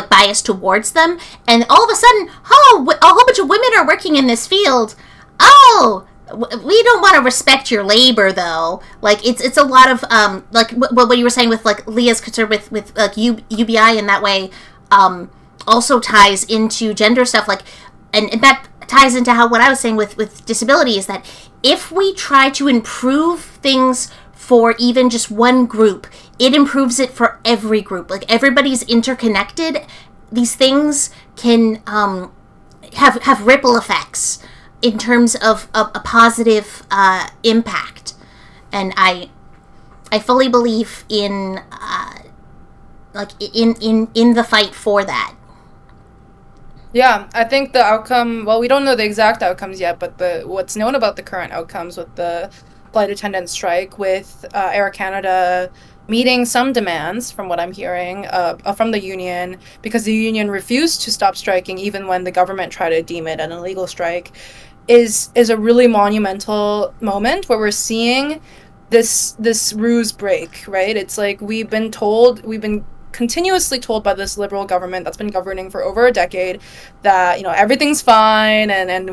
Speaker 1: biased towards them. And all of a sudden, oh, a whole bunch of women are working in this field. Oh, we don't want to respect your labor though. Like it's a lot of like what you were saying with like Leah's concern with like UBI in that way also ties into gender stuff, like. And that ties into what I was saying with disability, is that if we try to improve things for even just one group, it improves it for every group. Like, everybody's interconnected. These things can have ripple effects in terms of a positive impact. And I fully believe in in the fight for that.
Speaker 2: Yeah, I think the outcome, well, we don't know the exact outcomes yet, but what's known about the current outcomes with the flight attendant strike, with Air Canada meeting some demands, from what I'm hearing, from the union, because the union refused to stop striking even when the government tried to deem it an illegal strike, is a really monumental moment where we're seeing this ruse break, right? It's like we've been continuously told by this liberal government that's been governing for over a decade that everything's fine and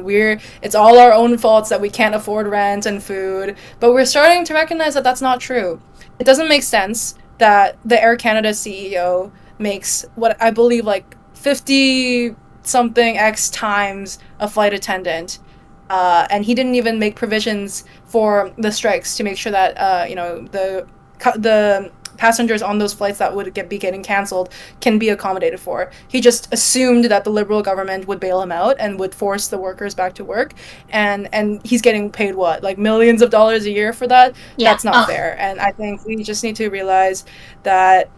Speaker 2: it's all our own faults that we can't afford rent and food, but we're starting to recognize that that's not true. It doesn't make sense that the Air Canada CEO makes what I believe like 50 something X times a flight attendant, and he didn't even make provisions for the strikes to make sure that the passengers on those flights that would be getting canceled can be accommodated for. He just assumed that the liberal government would bail him out and would force the workers back to work, and he's getting paid what, like millions of dollars a year for that? Yeah. That's not fair. And I think we just need to realize that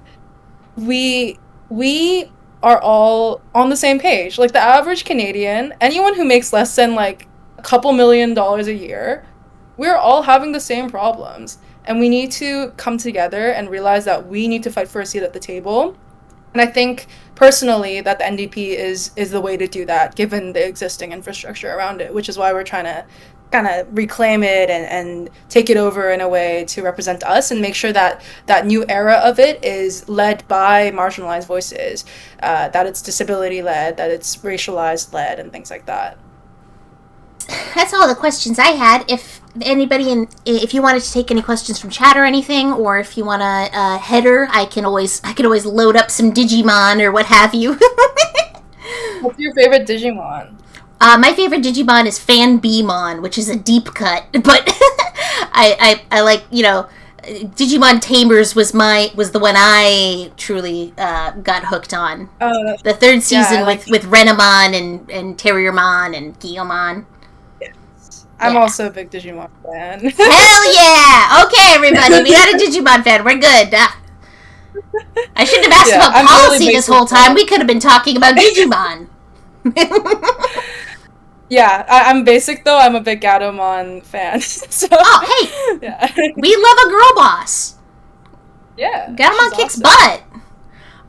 Speaker 2: we are all on the same page. Like, the average Canadian, anyone who makes less than like a couple $1 million a year, we're all having the same problems. And we need to come together and realize that we need to fight for a seat at the table. And I think, personally, that the NDP is the way to do that, given the existing infrastructure around it, which is why we're trying to kind of reclaim it and take it over in a way to represent us and make sure that that new era of it is led by marginalized voices, that it's disability-led, that it's racialized-led, and things like that.
Speaker 1: That's all the questions I had. If anybody if you wanted to take any questions from chat or anything, or if you want a header, I can always load up some Digimon or what have you.
Speaker 2: What's your favorite Digimon?
Speaker 1: My favorite Digimon is Fan Beemon, which is a deep cut, but I like, Digimon Tamers was the one I truly got hooked on. Oh, the third season with Renamon and Terriermon and Guillaumon.
Speaker 2: I'm also a big Digimon fan.
Speaker 1: Hell yeah! Okay, everybody, we got a Digimon fan. We're good. I shouldn't have asked about policy really this whole time. We could have been talking about Digimon.
Speaker 2: Yeah, I'm basic though. I'm a big Gatomon fan. So,
Speaker 1: oh, hey! Yeah. We love a girl boss.
Speaker 2: Yeah.
Speaker 1: Gatomon kicks butt.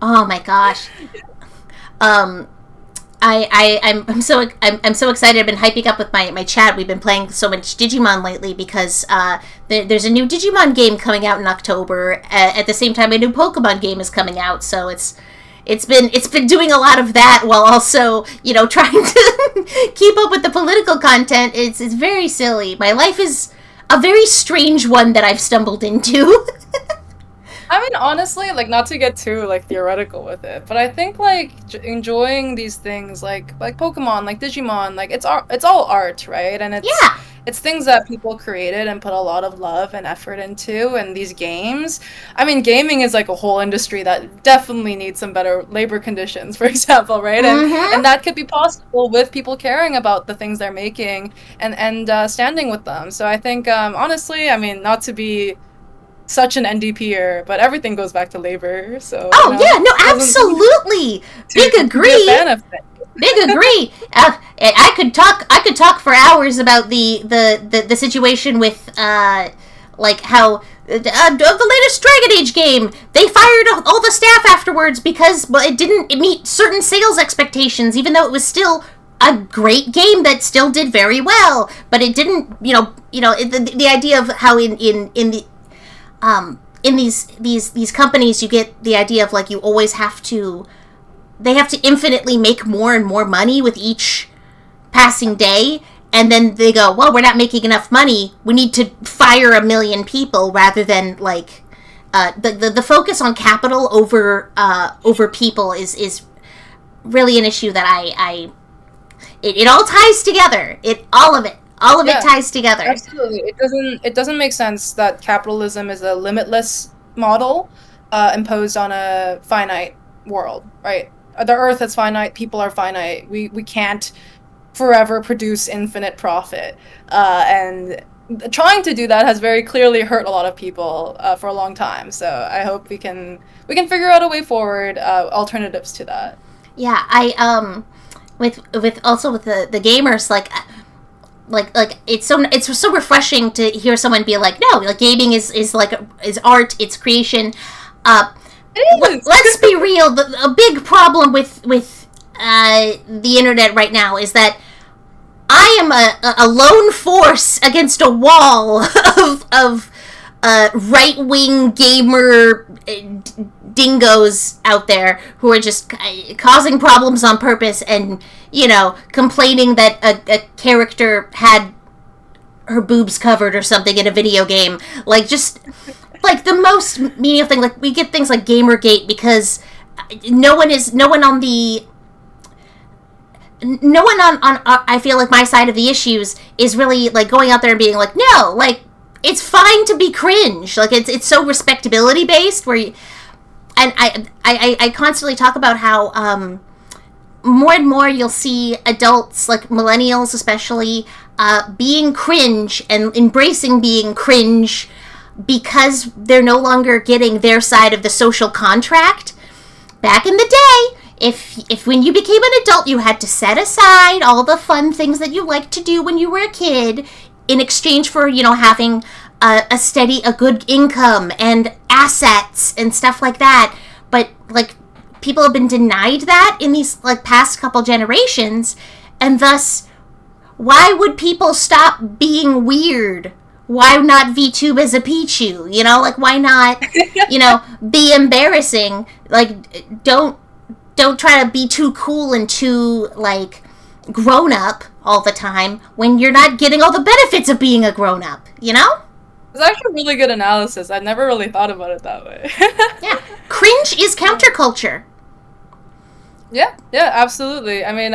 Speaker 1: Oh my gosh. I'm so excited. I've been hyping up with my chat. We've been playing so much Digimon lately because there's a new Digimon game coming out in October. At the same time, a new Pokemon game is coming out. So it's been doing a lot of that while also trying to keep up with the political content. It's very silly. My life is a very strange one that I've stumbled into.
Speaker 2: I mean, honestly, like, not to get too, like, theoretical with it, but I think, like, enjoying these things, like Pokemon, like Digimon, like, it's all art, right? And it's things that people created and put a lot of love and effort into. And these games, I mean, gaming is like a whole industry that definitely needs some better labor conditions, for example, right? And
Speaker 1: Mm-hmm.
Speaker 2: that could be possible with people caring about the things they're making and standing with them. So I think, honestly, I mean, not to be such an NDPer, but everything goes back to labor. So,
Speaker 1: Oh yeah, no,
Speaker 2: doesn't
Speaker 1: absolutely. Big
Speaker 2: to be a
Speaker 1: agree.
Speaker 2: fan of it.
Speaker 1: Big agree. I could talk. I could talk for hours about the situation with like how the latest Dragon Age game, they fired all the staff afterwards because it didn't meet certain sales expectations, even though it was still a great game that still did very well, but it didn't. The idea of how in these companies you get the idea of like you always have to, they have to infinitely make more and more money with each passing day, and then they go, well, we're not making enough money, we need to fire 1 million people, rather than like the focus on capital over people is really an issue that it all ties together. All of it
Speaker 2: Yeah,
Speaker 1: ties together.
Speaker 2: absolutely. It doesn't make sense that capitalism is a limitless model imposed on a finite world, right? The earth is finite, people are finite. We can't forever produce infinite profit. And trying to do that has very clearly hurt a lot of people for a long time. So I hope we can figure out a way forward, alternatives to that.
Speaker 1: Yeah, I with also with the gamers, like it's so refreshing to hear someone be like, no, like gaming is like is art, it's creation. uh
Speaker 2: It is.
Speaker 1: let's be real, a big problem with the internet right now is that I am a lone force against a wall of right wing gamer dingoes out there who are just causing problems on purpose, and complaining that a character had her boobs covered or something in a video game. Like, just like the most menial thing. Like, we get things like Gamergate because no one on I feel like my side of the issues is really like going out there and being like, no, like it's fine to be cringe. Like, it's so respectability based, where you, and I constantly talk about how more and more you'll see adults, like millennials especially, being cringe and embracing being cringe because they're no longer getting their side of the social contract. Back in the day, if when you became an adult you had to set aside all the fun things that you liked to do when you were a kid in exchange for having a good income and assets and stuff like that, but like people have been denied that in these like past couple generations, and thus why would people stop being weird? Why not VTube as a Pichu? Like, why not, be embarrassing? Like, don't try to be too cool and too like grown up all the time when you're not getting all the benefits of being a grown up.
Speaker 2: It's actually really good analysis. I never really thought about it that way.
Speaker 1: Yeah. Cringe is counterculture.
Speaker 2: Yeah, yeah, absolutely. I mean,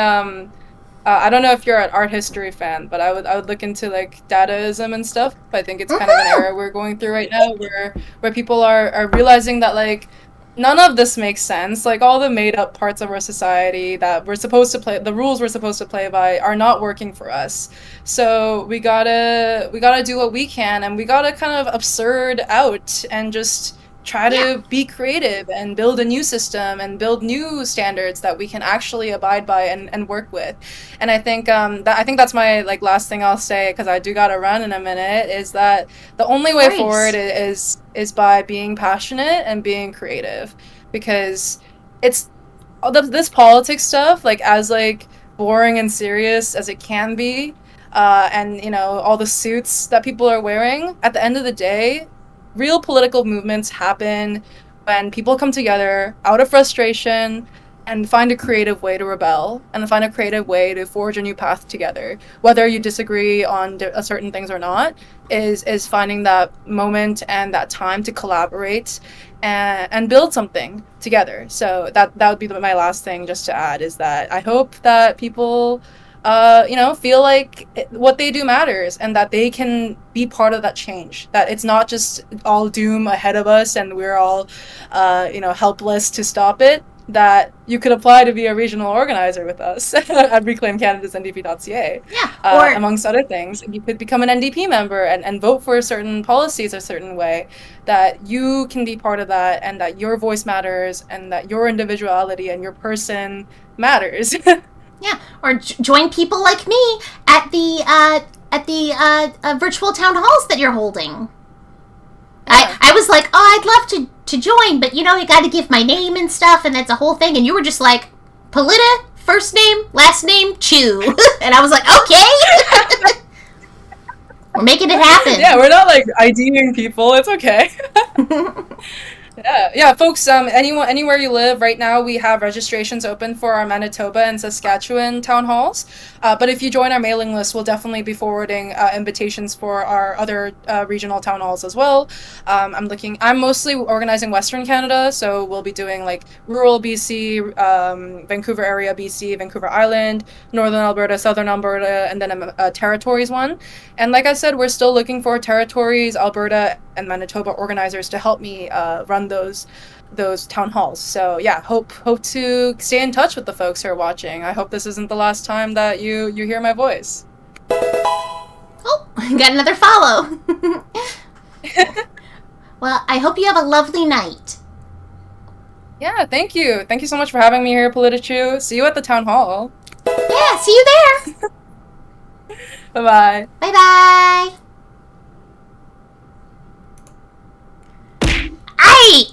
Speaker 2: I don't know if you're an art history fan, but I would look into like Dadaism and stuff. I think it's kind of an
Speaker 1: Mm-hmm.
Speaker 2: era we're going through right now where people are realizing that like none of this makes sense. Like all the made up parts of our society that we're supposed to play, the rules we're supposed to play by are not working for us. So we gotta do what we can, and we gotta kind of absurd out and just try
Speaker 1: Yeah.
Speaker 2: to be creative and build a new system and build new standards that we can actually abide by and work with. And I think that's my like last thing I'll say, because I do gotta run in a minute, is that the only
Speaker 1: Of
Speaker 2: way forward
Speaker 1: course.
Speaker 2: is by being passionate and being creative, because it's this politics stuff, like as like boring and serious as it can be, and all the suits that people are wearing. At the end of the day, real political movements happen when people come together out of frustration and find a creative way to rebel and find a creative way to forge a new path together. Whether you disagree on certain things or not, is finding that moment and that time to collaborate and build something together. So that would be my last thing just to add, is that I hope that people feel like what they do matters and that they can be part of that change. That it's not just all doom ahead of us and we're all, helpless to stop it. That you could apply to be a regional organizer with us at Reclaim Canada's NDP.ca.
Speaker 1: Yeah, or
Speaker 2: Amongst other things, you could become an NDP member and vote for certain policies a certain way. That you can be part of that and that your voice matters and that your individuality and your person matters.
Speaker 1: yeah, or join people like me at the virtual town halls that you're holding.
Speaker 2: Yeah.
Speaker 1: I was like, oh, I'd love to join, but you got to give my name and stuff, and that's a whole thing. And you were just like, Polita, first name, last name, Chu. And I was like, okay. We're making it happen.
Speaker 2: Yeah, we're not like IDing people. It's okay. Yeah, folks. Anywhere you live right now, we have registrations open for our Manitoba and Saskatchewan town halls. But if you join our mailing list, we'll definitely be forwarding invitations for our other regional town halls as well. I'm mostly organizing Western Canada, so we'll be doing like rural BC, Vancouver area BC, Vancouver Island, Northern Alberta, Southern Alberta, and then a territories one. And like I said, we're still looking for territories, Alberta and Manitoba organizers to help me run those town halls. So yeah, hope to stay in touch with the folks who are watching. I hope this isn't the last time that you hear my voice.
Speaker 1: Oh, got another follow. Well, I hope you have a lovely night.
Speaker 2: Yeah, thank you. Thank you so much for having me here, Politichu. See you at the town hall.
Speaker 1: Yeah, see you there.
Speaker 2: Bye-bye.
Speaker 1: Bye-bye. Aye!